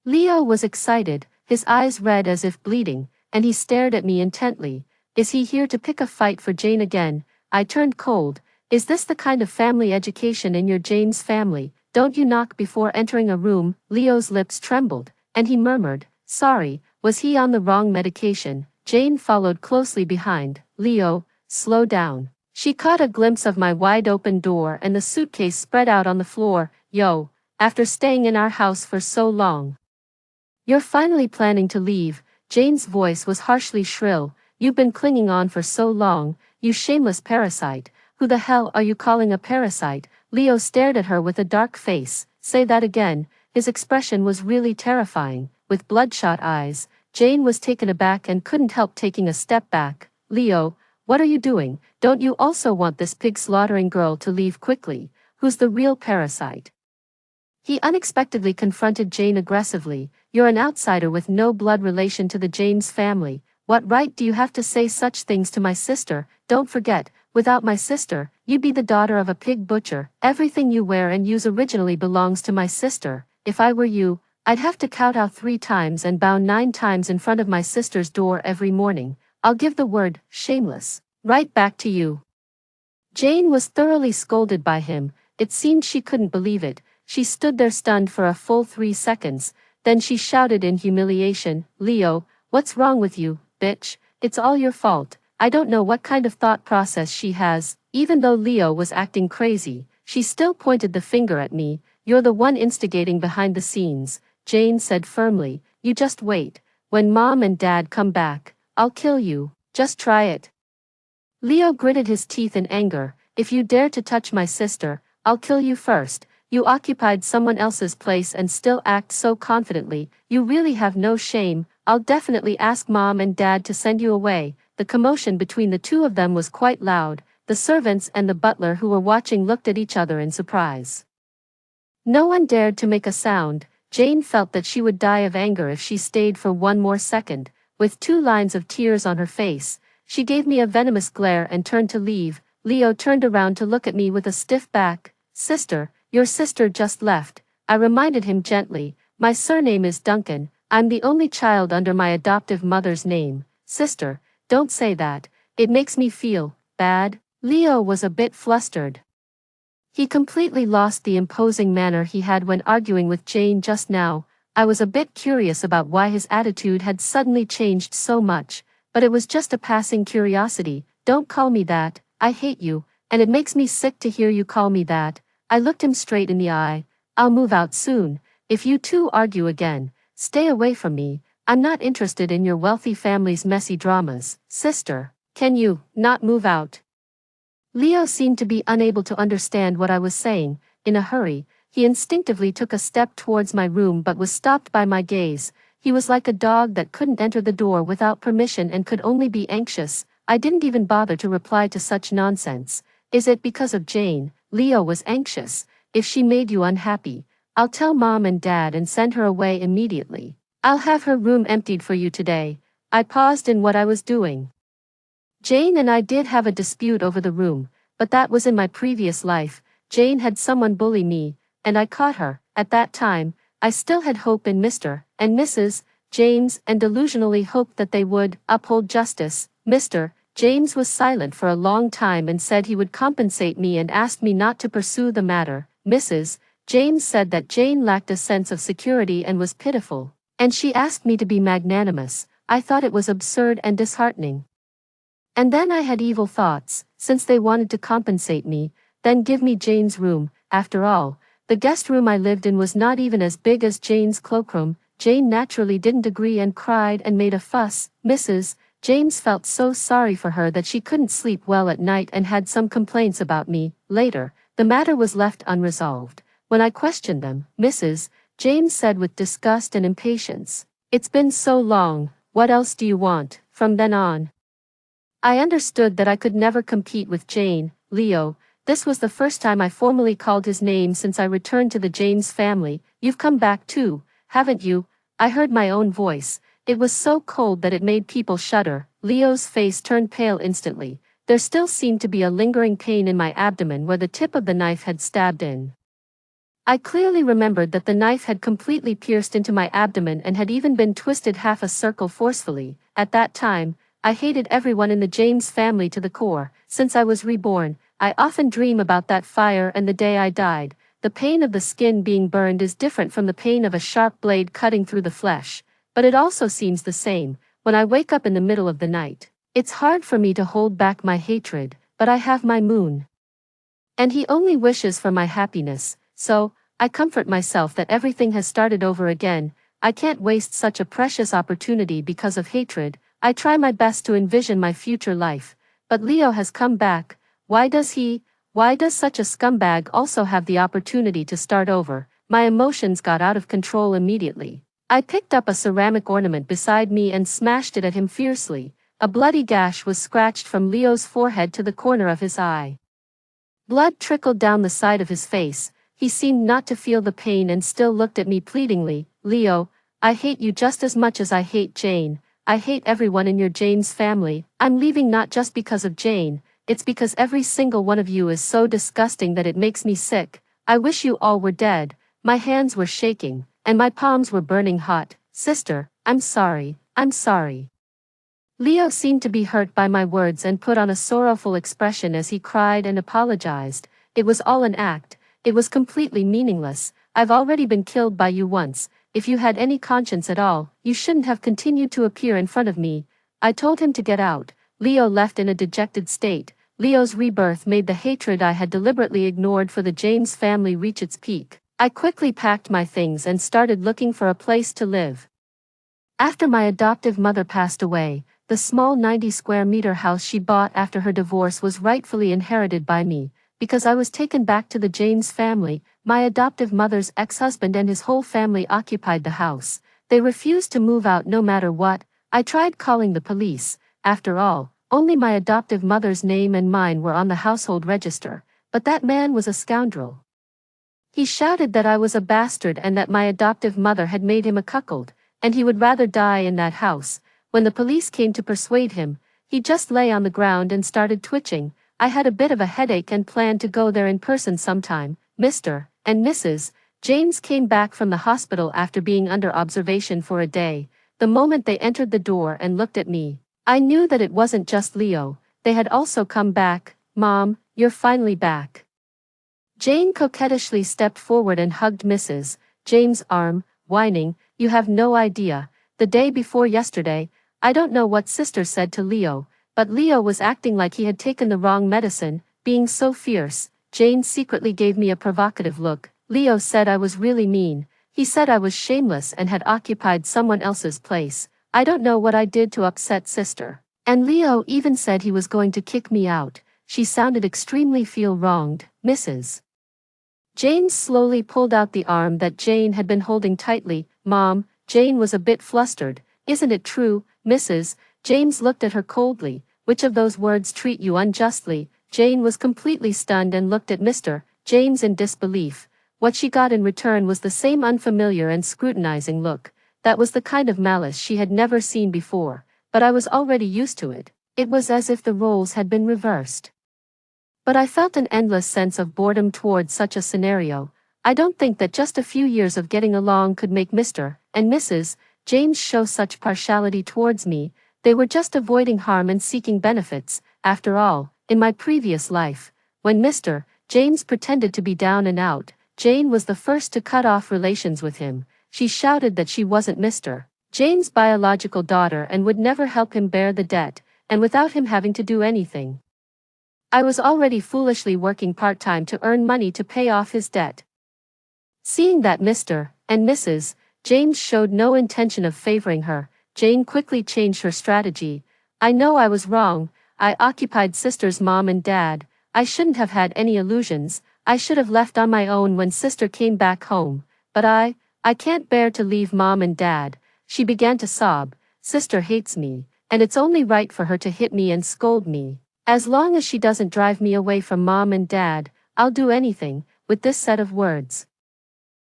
A: Leo was excited, his eyes red as if bleeding, and he stared at me intently. Is he here to pick a fight for Jane again? I turned cold. Is this the kind of family education in your James family? Don't you knock before entering a room? Leo's lips trembled, and he murmured, sorry, was he on the wrong medication? Jane followed closely behind. Leo, slow down. She caught a glimpse of my wide-open door and the suitcase spread out on the floor. Yo, after staying in our house for so long. You're finally planning to leave. Jane's voice was harshly shrill. You've been clinging on for so long, you shameless parasite. Who the hell are you calling a parasite? Leo stared at her with a dark face. Say that again. His expression was really terrifying. With bloodshot eyes, Jane was taken aback and couldn't help taking a step back. Leo, what are you doing? Don't you also want this pig-slaughtering girl to leave quickly? Who's the real parasite? He unexpectedly confronted Jane aggressively. You're an outsider with no blood relation to the James family. What right do you have to say such things to my sister? Don't forget, without my sister, you'd be the daughter of a pig butcher. Everything you wear and use originally belongs to my sister. If I were you, I'd have to kowtow 3 times and bow 9 times in front of my sister's door every morning. I'll give the word, shameless, right back to you. Jane was thoroughly scolded by him. It seemed she couldn't believe it. She stood there stunned for a full 3 seconds. Then she shouted in humiliation, Leo, what's wrong with you, bitch? It's all your fault. I don't know what kind of thought process she has. Even though Leo was acting crazy, she still pointed the finger at me. You're the one instigating behind the scenes, Jane said firmly. You just wait. When Mom and Dad come back, I'll kill you. Just try it. Leo gritted his teeth in anger. If you dare to touch my sister, I'll kill you first. You occupied someone else's place and still act so confidently. You really have no shame. I'll definitely ask Mom and Dad to send you away. The commotion between the two of them was quite loud. The servants and the butler who were watching looked at each other in surprise. No one dared to make a sound. Jane felt that she would die of anger if she stayed for one more second. With 2 lines of tears on her face, she gave me a venomous glare and turned to leave. Leo turned around to look at me with a stiff back. Sister, your sister just left. I reminded him gently. My surname is Duncan. I'm the only child under my adoptive mother's name. Sister, don't say that. It makes me feel bad. Leo was a bit flustered. He completely lost the imposing manner he had when arguing with Jane just now. I was a bit curious about why his attitude had suddenly changed so much, but it was just a passing curiosity. Don't call me that, I hate you, and it makes me sick to hear you call me that. I looked him straight in the eye. I'll move out soon. If you two argue again, stay away from me. I'm not interested in your wealthy family's messy dramas. Sister, can you not move out? Leo seemed to be unable to understand what I was saying. In a hurry, he instinctively took a step towards my room but was stopped by my gaze. He was like a dog that couldn't enter the door without permission and could only be anxious. I didn't even bother to reply to such nonsense. Is it because of Jane? Leo was anxious. If she made you unhappy, I'll tell Mom and Dad and send her away immediately. I'll have her room emptied for you today. I paused in what I was doing. Jane and I did have a dispute over the room, but that was in my previous life. Jane had someone bully me, and I caught her. At that time, I still had hope in Mr. and Mrs. James and delusionally hoped that they would uphold justice. Mr. James was silent for a long time and said he would compensate me and asked me not to pursue the matter. Mrs. James said that Jane lacked a sense of security and was pitiful, and she asked me to be magnanimous. I thought it was absurd and disheartening. And then I had evil thoughts. Since they wanted to compensate me, then give me Jane's room. After all, the guest room I lived in was not even as big as Jane's cloakroom. Jane naturally didn't agree and cried and made a fuss. Mrs. James felt so sorry for her that she couldn't sleep well at night and had some complaints about me. Later, the matter was left unresolved. When I questioned them, Mrs. James said with disgust and impatience, "It's been so long, what else do you want?" From then on, I understood that I could never compete with Jane. Leo, this was the first time I formally called his name since I returned to the James family. You've come back too, haven't you? I heard my own voice. It was so cold that it made people shudder. Leo's face turned pale instantly. There still seemed to be a lingering pain in my abdomen where the tip of the knife had stabbed in. I clearly remembered that the knife had completely pierced into my abdomen and had even been twisted half a circle forcefully. At that time, I hated everyone in the James family to the core. Since I was reborn, I often dream about that fire and the day I died. The pain of the skin being burned is different from the pain of a sharp blade cutting through the flesh, but it also seems the same when I wake up in the middle of the night. It's hard for me to hold back my hatred, but I have my moon, and he only wishes for my happiness, so I comfort myself that everything has started over again. I can't waste such a precious opportunity because of hatred. I try my best to envision my future life, but Leo has come back. Why does such a scumbag also have the opportunity to start over? My emotions got out of control immediately. I picked up a ceramic ornament beside me and smashed it at him fiercely. A bloody gash was scratched from Leo's forehead to the corner of his eye. Blood trickled down the side of his face. He seemed not to feel the pain and still looked at me pleadingly. Leo, I hate you just as much as I hate Jane. I hate everyone in your James family. I'm leaving not just because of Jane, it's because every single one of you is so disgusting that it makes me sick. I wish you all were dead. My hands were shaking, and my palms were burning hot. Sister, I'm sorry. Leo seemed to be hurt by my words and put on a sorrowful expression as he cried and apologized. It was all an act. It was completely meaningless. I've already been killed by you once. If you had any conscience at all, you shouldn't have continued to appear in front of me. I told him to get out. Leo left in a dejected state. Leo's rebirth made the hatred I had deliberately ignored for the James family reach its peak. I quickly packed my things and started looking for a place to live. After my adoptive mother passed away, the small 90-square-meter house she bought after her divorce was rightfully inherited by me. Because I was taken back to the James family, my adoptive mother's ex-husband and his whole family occupied the house. They refused to move out no matter what. I tried calling the police. After all, only my adoptive mother's name and mine were on the household register, but that man was a scoundrel. He shouted that I was a bastard and that my adoptive mother had made him a cuckold, and he would rather die in that house. When the police came to persuade him, he just lay on the ground and started twitching. I had a bit of a headache and planned to go there in person sometime. Mr. and Mrs. James came back from the hospital after being under observation for a day. The moment they entered the door and looked at me, I knew that it wasn't just Leo. They had also come back. Mom, you're finally back. Jane coquettishly stepped forward and hugged Mrs. James' arm, whining, "You have no idea. The day before yesterday, I don't know what sister said to Leo, but Leo was acting like he had taken the wrong medicine, being so fierce." Jane secretly gave me a provocative look. "Leo said I was really mean. He said I was shameless and had occupied someone else's place. I don't know what I did to upset sister. And Leo even said he was going to kick me out." She sounded extremely feel wronged. Mrs. Jane slowly pulled out the arm that Jane had been holding tightly. "Mom," Jane was a bit flustered. "Isn't it true?" Mrs. James looked at her coldly. "Which of those words treat you unjustly?" Jane was completely stunned and looked at Mr. James in disbelief. What she got in return was the same unfamiliar and scrutinizing look. That was the kind of malice she had never seen before, but I was already used to it. It was as if the roles had been reversed. But I felt an endless sense of boredom towards such a scenario. I don't think that just a few years of getting along could make Mr. and Mrs. James show such partiality towards me. They were just avoiding harm and seeking benefits. After all, in my previous life, when Mr. James pretended to be down and out, Jane was the first to cut off relations with him. She shouted that she wasn't Mr. James' biological daughter and would never help him bear the debt, and without him having to do anything. I was already foolishly working part-time to earn money to pay off his debt. Seeing that Mr. and Mrs. James showed no intention of favoring her, Jane quickly changed her strategy. "I know I was wrong. I occupied sister's mom and dad. I shouldn't have had any illusions. I should have left on my own when sister came back home. But I can't bear to leave mom and dad." She began to sob. "Sister hates me, and it's only right for her to hit me and scold me. As long as she doesn't drive me away from mom and dad, I'll do anything." With this set of words,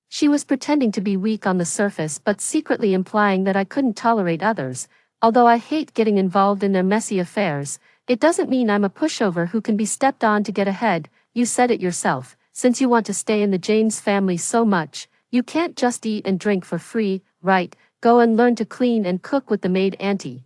A: she was pretending to be weak on the surface but secretly implying that I couldn't tolerate others. Although I hate getting involved in their messy affairs, it doesn't mean I'm a pushover who can be stepped on to get ahead. You said it yourself. Since you want to stay in the James family so much, you can't just eat and drink for free, right? Go and learn to clean and cook with the maid auntie.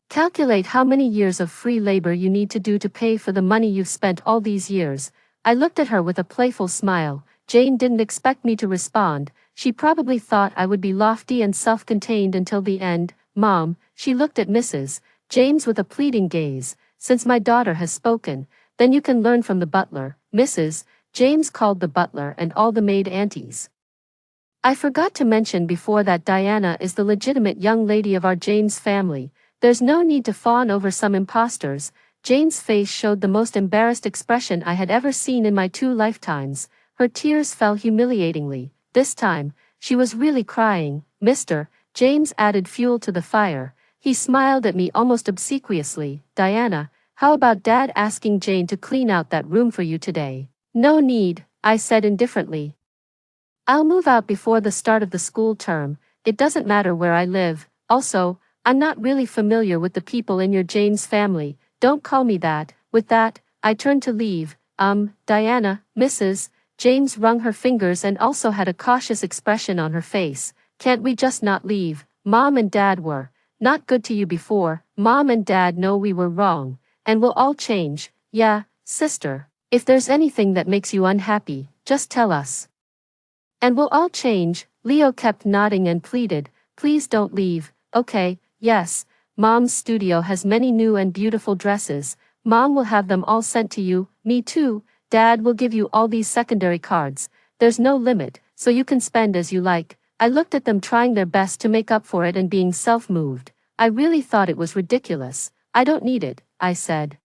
A: Calculate how many years of free labor you need to do to pay for the money you've spent all these years. I looked at her with a playful smile. Jane didn't expect me to respond. She probably thought I would be lofty and self-contained until the end. "Mom," she looked at Mrs. James with a pleading gaze, "since my daughter has spoken, then you can learn from the butler." Mrs. James called the butler and all the maid aunties. I forgot to mention before that Diana is the legitimate young lady of our James family. There's no need to fawn over some imposters. Jane's face showed the most embarrassed expression I had ever seen in my 2 lifetimes. Her tears fell humiliatingly. This time, she was really crying. Mr. James added fuel to the fire. He smiled at me almost obsequiously. "Diana, how about Dad asking Jane to clean out that room for you today?" "No need," I said indifferently. "I'll move out before the start of the school term. It doesn't matter where I live. Also, I'm not really familiar with the people in your James family. Don't call me that." With that, I turned to leave. Diana," Mrs. James wrung her fingers and also had a cautious expression on her face. "Can't we just not leave? Mom and Dad were not good to you before. Mom and Dad know we were wrong, and we'll all change." "Yeah, sister. If there's anything that makes you unhappy, just tell us. And we'll all change." Leo kept nodding and pleaded, "Please don't leave." "Okay, yes. Mom's studio has many new and beautiful dresses. Mom will have them all sent to you." "Me too. Dad will give you all these secondary cards. There's no limit, so you can spend as you like." I looked at them trying their best to make up for it and being self-moved. I really thought it was ridiculous. "I don't need it," I said.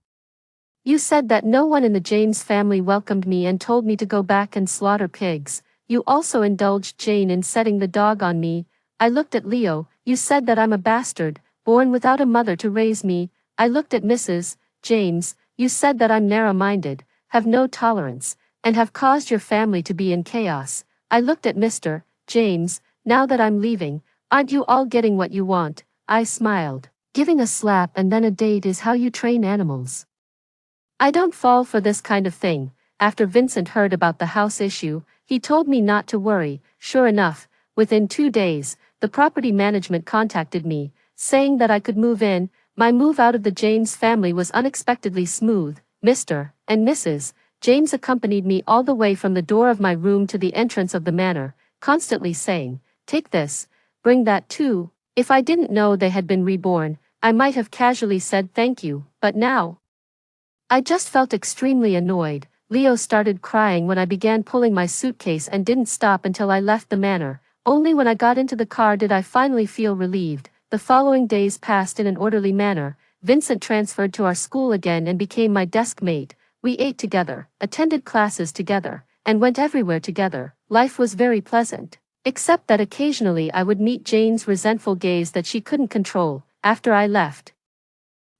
A: "You said that no one in the James family welcomed me and told me to go back and slaughter pigs. You also indulged Jane in setting the dog on me." I looked at Leo. "You said that I'm a bastard, born without a mother to raise me." I looked at Mrs. James. "You said that I'm narrow-minded, have no tolerance, and have caused your family to be in chaos. I looked at Mr. James. Now that I'm leaving, aren't you all getting what you want? I smiled. Giving a slap and then a date is how you train animals. I don't fall for this kind of thing. After Vincent heard about the house issue, he told me not to worry. Sure enough, within 2 days, the property management contacted me, saying that I could move in. My move out of the James family was unexpectedly smooth. Mr. and Mrs. James accompanied me all the way from the door of my room to the entrance of the manor, constantly saying, "Take this, bring that too." If I didn't know they had been reborn, I might have casually said thank you, but now I just felt extremely annoyed. Leo started crying when I began pulling my suitcase and didn't stop until I left the manor. Only when I got into the car did I finally feel relieved. The following days passed in an orderly manner. Vincent transferred to our school again and became my desk mate. We ate together, attended classes together, and went everywhere together. Life was very pleasant. Except that occasionally I would meet Jane's resentful gaze that she couldn't control. After I left,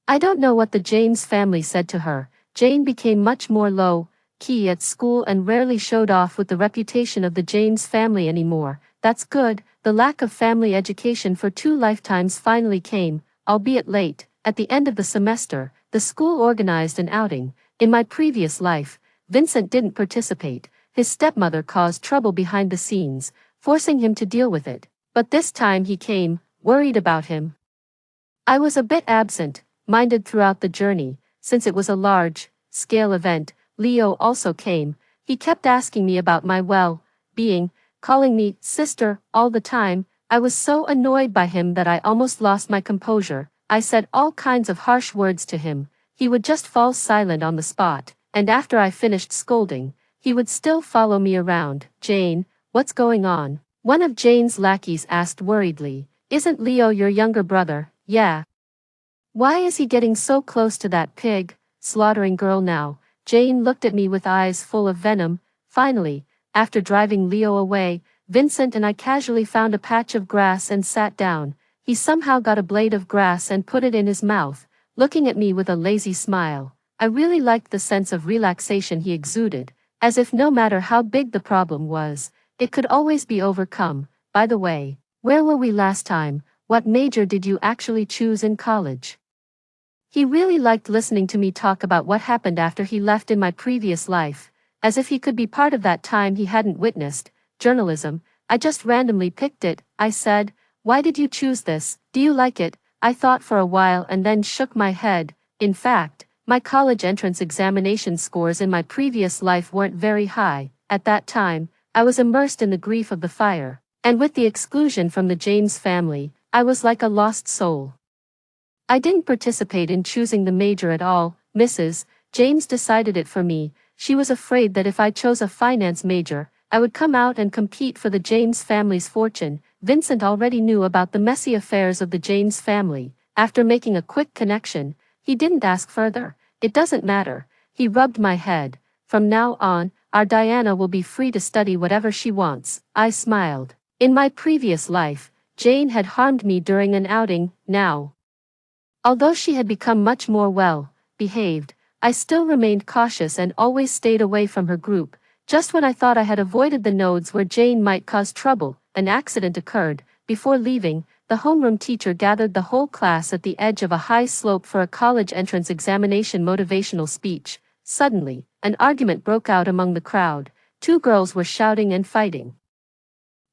A: I don't know what the James family said to her. Jane became much more low-key at school and rarely showed off with the reputation of the James family anymore. That's good. The lack of family education for 2 lifetimes finally came, albeit late. At the end of the semester, the school organized an outing. In my previous life, Vincent didn't participate. His stepmother caused trouble behind the scenes, forcing him to deal with it. But this time he came, worried about him. I was a bit absent-minded throughout the journey, since it was a large-scale event. Leo also came. He kept asking me about my well-being, calling me sister all the time. I was so annoyed by him that I almost lost my composure. I said all kinds of harsh words to him. He would just fall silent on the spot, and after I finished scolding, he would still follow me around. "Jane, what's going on?" one of Jane's lackeys asked worriedly. "Isn't Leo your younger brother?" "Yeah." "Why is he getting so close to that pig-slaughtering girl now?" Jane looked at me with eyes full of venom. Finally, after driving Leo away, Vincent and I casually found a patch of grass and sat down. He somehow got a blade of grass and put it in his mouth, looking at me with a lazy smile. I really liked the sense of relaxation he exuded, as if no matter how big the problem was, it could always be overcome. "By the way, where were we last time? What major did you actually choose in college?" He really liked listening to me talk about what happened after he left in my previous life, as if he could be part of that time he hadn't witnessed. "Journalism. I just randomly picked it," I said. "Why did you choose this? Do you like it?" I thought for a while and then shook my head. In fact, my college entrance examination scores in my previous life weren't very high. At that time, I was immersed in the grief of the fire, and with the exclusion from the James family, I was like a lost soul. I didn't participate in choosing the major at all. Mrs. James decided it for me. She was afraid that if I chose a finance major, I would come out and compete for the James family's fortune. Vincent already knew about the messy affairs of the James family. After making a quick connection, he didn't ask further. "It doesn't matter." He rubbed my head. "From now on, our Diana will be free to study whatever she wants." I smiled. In my previous life, Jane had harmed me during an outing. Now, although she had become much more well-behaved, I still remained cautious and always stayed away from her group. Just when I thought I had avoided the nodes where Jane might cause trouble, an accident occurred. Before leaving, the homeroom teacher gathered the whole class at the edge of a high slope for a college entrance examination motivational speech. Suddenly, an argument broke out among the crowd. 2 girls were shouting and fighting,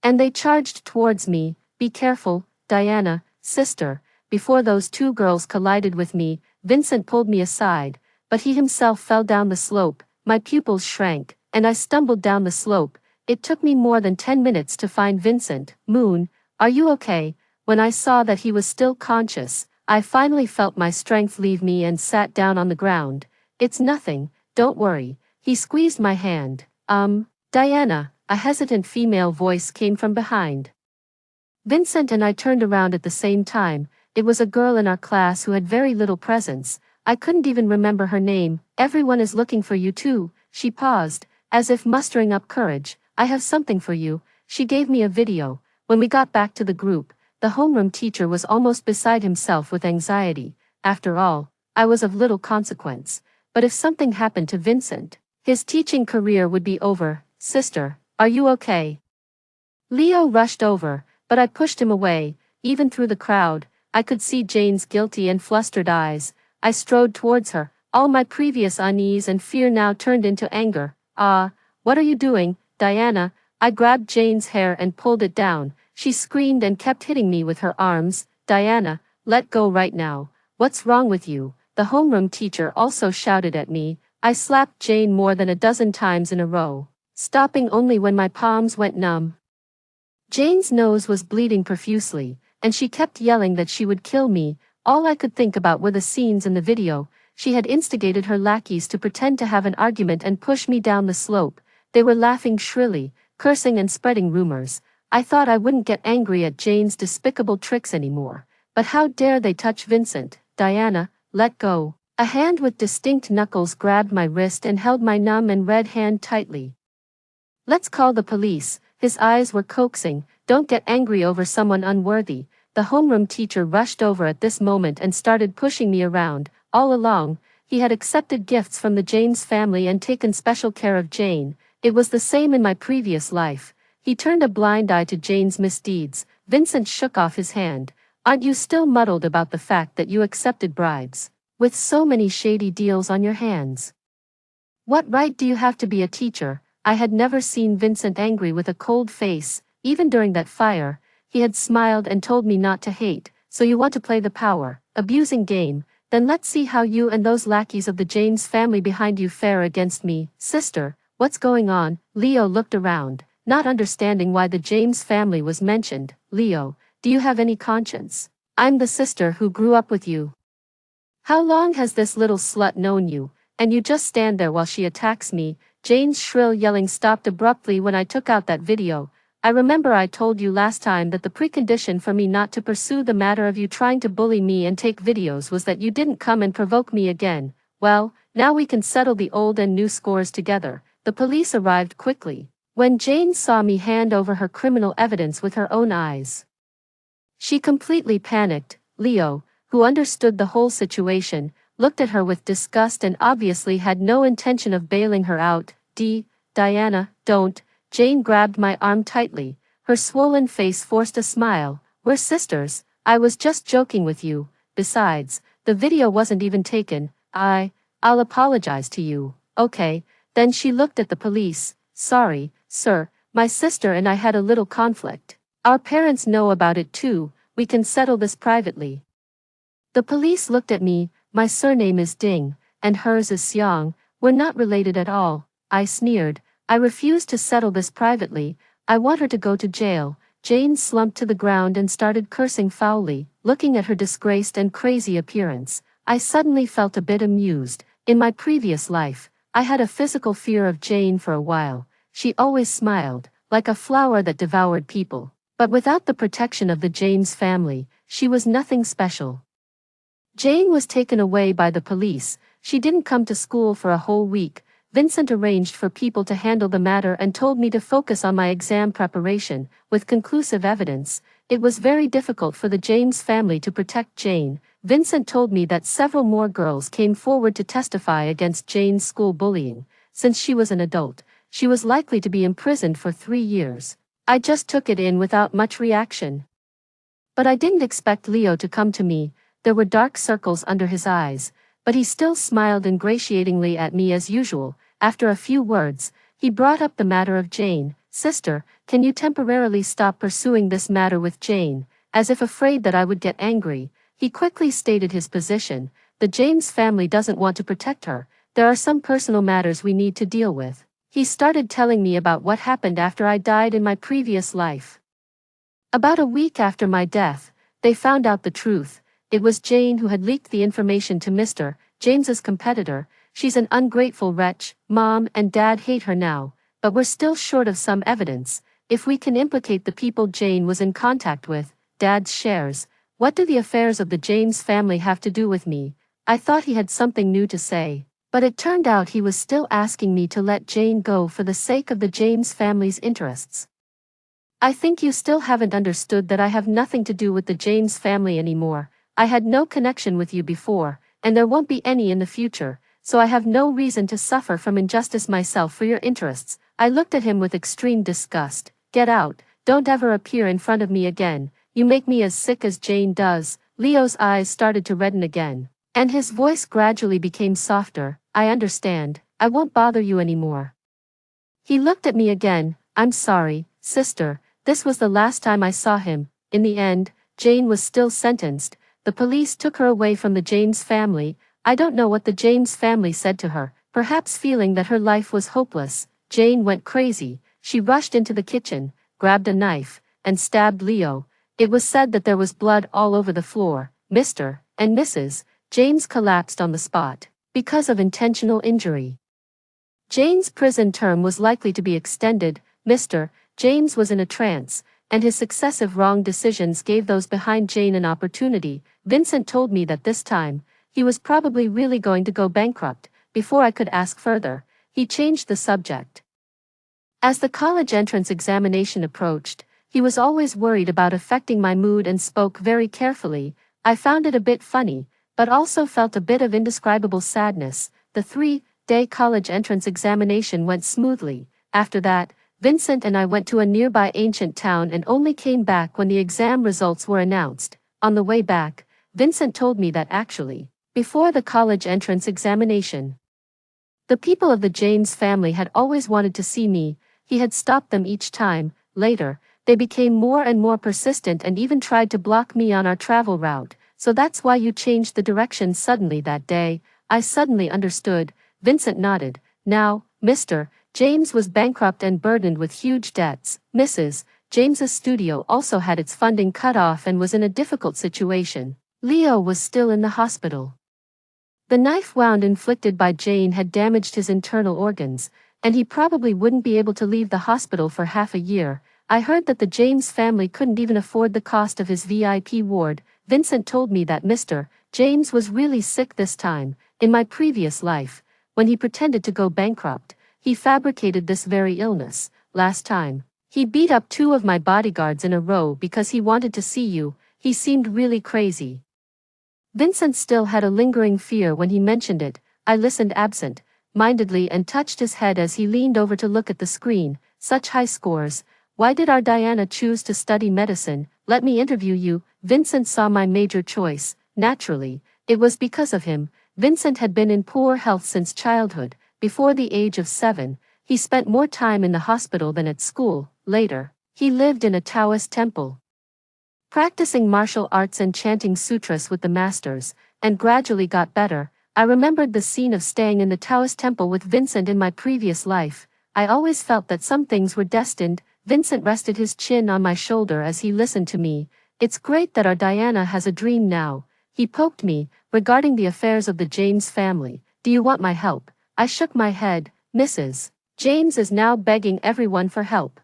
A: and they charged towards me. "Be careful, Diana, sister." Before those 2 girls collided with me, Vincent pulled me aside, but he himself fell down the slope. My pupils shrank, and I stumbled down the slope. It took me more than 10 minutes to find Vincent. "Moon, are you okay?" When I saw that he was still conscious, I finally felt my strength leave me and sat down on the ground. "It's nothing, don't worry." He squeezed my hand. Diana," a hesitant female voice came from behind. Vincent and I turned around at the same time. It was a girl in our class who had very little presence. I couldn't even remember her name. "Everyone is looking for you too." She paused, as if mustering up courage. "I have something for you." She gave me a video. When we got back to the group, the homeroom teacher was almost beside himself with anxiety. After all, I was of little consequence. But if something happened to Vincent, His teaching career would be over. Sister, are you okay? Leo rushed over, but I pushed him away. Even through the crowd, I could see Jane's guilty and flustered eyes. I strode towards her. All my previous unease and fear now turned into anger. Ah, what are you doing, Diana? I grabbed Jane's hair and pulled it down. She screamed and kept hitting me with her arms. Diana, let go right now. What's wrong with you? The homeroom teacher also shouted at me. I slapped Jane more than a dozen times in a row, stopping only when my palms went numb. Jane's nose was bleeding profusely, and she kept yelling that she would kill me. All I could think about were the scenes in the video. She had instigated her lackeys to pretend to have an argument and push me down the slope. They were laughing shrilly, cursing and spreading rumors. I thought I wouldn't get angry at Jane's despicable tricks anymore. But how dare they touch Vincent? Diana, let go. A hand with distinct knuckles grabbed my wrist and held my numb and red hand tightly. Let's call the police. His eyes were coaxing. Don't get angry over someone unworthy. The homeroom teacher rushed over at this moment and started pushing me around. All along, he had accepted gifts from the James family and taken special care of Jane. It was the same in my previous life. He turned a blind eye to Jane's misdeeds. Vincent shook off his hand. Aren't you still muddled about the fact that you accepted bribes? With so many shady deals on your hands. What right do you have to be a teacher? I had never seen Vincent angry with a cold face. Even during that fire, he had smiled and told me not to hate. So you want to play the power, abusing game? Then let's see how you and those lackeys of the James family behind you fare against me. Sister, what's going on? Leo looked around, not understanding why the James family was mentioned. Leo, do you have any conscience? I'm the sister who grew up with you. How long has this little slut known you? And you just stand there while she attacks me. Jane's shrill yelling stopped abruptly when I took out that video. I remember I told you last time that the precondition for me not to pursue the matter of you trying to bully me and take videos was that you didn't come and provoke me again. Well, now we can settle the old and new scores together. The police arrived quickly. When Jane saw me hand over her criminal evidence with her own eyes, she completely panicked. Leo, who understood the whole situation, looked at her with disgust and obviously had no intention of bailing her out. Diana, don't. Jane grabbed my arm tightly. Her swollen face forced a smile. We're sisters. I was just joking with you. Besides, the video wasn't even taken. I'll apologize to you. Okay. Then she looked at the police. Sorry, sir. My sister and I had a little conflict. Our parents know about it too. We can settle this privately. The police looked at me. My surname is Ding, and hers is Xiang. We're not related at all. I sneered. I refuse to settle this privately. I want her to go to jail. Jane slumped to the ground and started cursing foully, looking at her disgraced and crazy appearance. I suddenly felt a bit amused. In my previous life, I had a physical fear of Jane for a while. She always smiled, like a flower that devoured people. But without the protection of the James family, she was nothing special. Jane was taken away by the police. She didn't come to school for a whole week. Vincent arranged for people to handle the matter and told me to focus on my exam preparation. With conclusive evidence, it was very difficult for the James family to protect Jane. Vincent told me that several more girls came forward to testify against Jane's school bullying. Since she was an adult, she was likely to be imprisoned for 3 years. I just took it in without much reaction. But I didn't expect Leo to come to me. There were dark circles under his eyes, but he still smiled ingratiatingly at me as usual. After a few words, he brought up the matter of Jane. Sister, can you temporarily stop pursuing this matter with Jane? As if afraid that I would get angry, he quickly stated his position. The James family doesn't want to protect her. There are some personal matters we need to deal with. He started telling me about what happened after I died in my previous life. About a week after my death, they found out the truth. It was Jane who had leaked the information to Mr. James's competitor. She's an ungrateful wretch. Mom and Dad hate her now, but we're still short of some evidence. If we can implicate the people Jane was in contact with, Dad's shares, what do the affairs of the James family have to do with me? I thought he had something new to say, but it turned out he was still asking me to let Jane go for the sake of the James family's interests. I think you still haven't understood that I have nothing to do with the James family anymore. I had no connection with you before, and there won't be any in the future. so I have no reason to suffer from injustice myself for your interests. I looked at him with extreme disgust. Get out, don't ever appear in front of me again, you make me as sick as Jane does. Leo's eyes started to redden again, and his voice gradually became softer. I understand, I won't bother you anymore. He looked at me again. I'm sorry, sister, this was the last time I saw him. In the end, Jane was still sentenced. The police took her away from the James family. I don't know what the James family said to her, perhaps feeling that her life was hopeless. Jane went crazy. She rushed into the kitchen, grabbed a knife, and stabbed Leo. It was said that there was blood all over the floor. Mr. and Mrs. James collapsed on the spot because of intentional injury. Jane's prison term was likely to be extended. Mr. James was in a trance, and his successive wrong decisions gave those behind Jane an opportunity. Vincent told me that this time, he was probably really going to go bankrupt. Before I could ask further, he changed the subject. As the college entrance examination approached, he was always worried about affecting my mood and spoke very carefully. I found it a bit funny, but also felt a bit of indescribable sadness. The 3-day college entrance examination went smoothly. After that, Vincent and I went to a nearby ancient town and only came back when the exam results were announced. On the way back, Vincent told me that actually, before the college entrance examination, the people of the James family had always wanted to see me. He had stopped them each time. Later, they became more and more persistent and even tried to block me on our travel route. So that's why you changed the direction suddenly that day. I suddenly understood. Vincent nodded. Now, Mr. James was bankrupt and burdened with huge debts. Mrs. James's studio also had its funding cut off and was in a difficult situation. Leo was still in the hospital. The knife wound inflicted by Jane had damaged his internal organs, and he probably wouldn't be able to leave the hospital for half a year. I heard that the James family couldn't even afford the cost of his VIP ward. Vincent told me that Mr. James was really sick this time. In my previous life, when he pretended to go bankrupt, he fabricated this very illness. Last time, he beat up 2 of my bodyguards in a row because he wanted to see you. He seemed really crazy. Vincent still had a lingering fear when he mentioned it. I listened absent-mindedly and touched his head as he leaned over to look at the screen. Such high scores. Why did our Diana choose to study medicine? Let me interview you. Vincent saw my major choice. Naturally, it was because of him. Vincent had been in poor health since childhood. Before the age of 7, he spent more time in the hospital than at school. Later, he lived in a Taoist temple, practicing martial arts and chanting sutras with the masters, and gradually got better. I remembered the scene of staying in the Taoist temple with Vincent in my previous life. I always felt that some things were destined. Vincent rested his chin on my shoulder as he listened to me. It's great that our Diana has a dream now. He poked me, regarding the affairs of the James family. Do you want my help? I shook my head. Mrs. James is now begging everyone for help,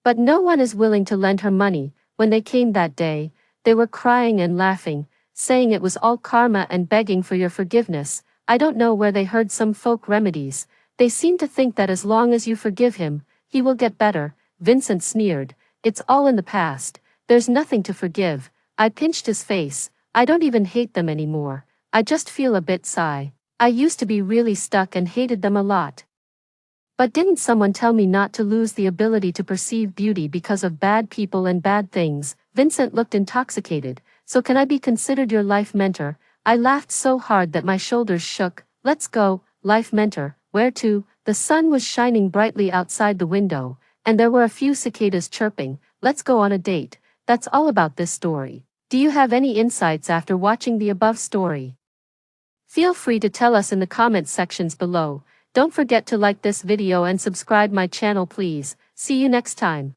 A: but no one is willing to lend her money. When they came that day, they were crying and laughing, saying it was all karma and begging for your forgiveness. I don't know where they heard some folk remedies. They seem to think that as long as you forgive him, he will get better. Vincent sneered. It's all in the past. There's nothing to forgive. I pinched his face. I don't even hate them anymore. I just feel a bit sigh. I used to be really stuck and hated them a lot. But didn't someone tell me not to lose the ability to perceive beauty because of bad people and bad things? Vincent looked intoxicated. So can I be considered your life mentor? I laughed so hard that my shoulders shook. Let's go, life mentor. Where to? The sun was shining brightly outside the window, and there were a few cicadas chirping. Let's go on a date. That's all about this story. Do you have any insights after watching the above story? Feel free to tell us in the comments sections below. Don't forget to like this video and subscribe my channel please. See you next time.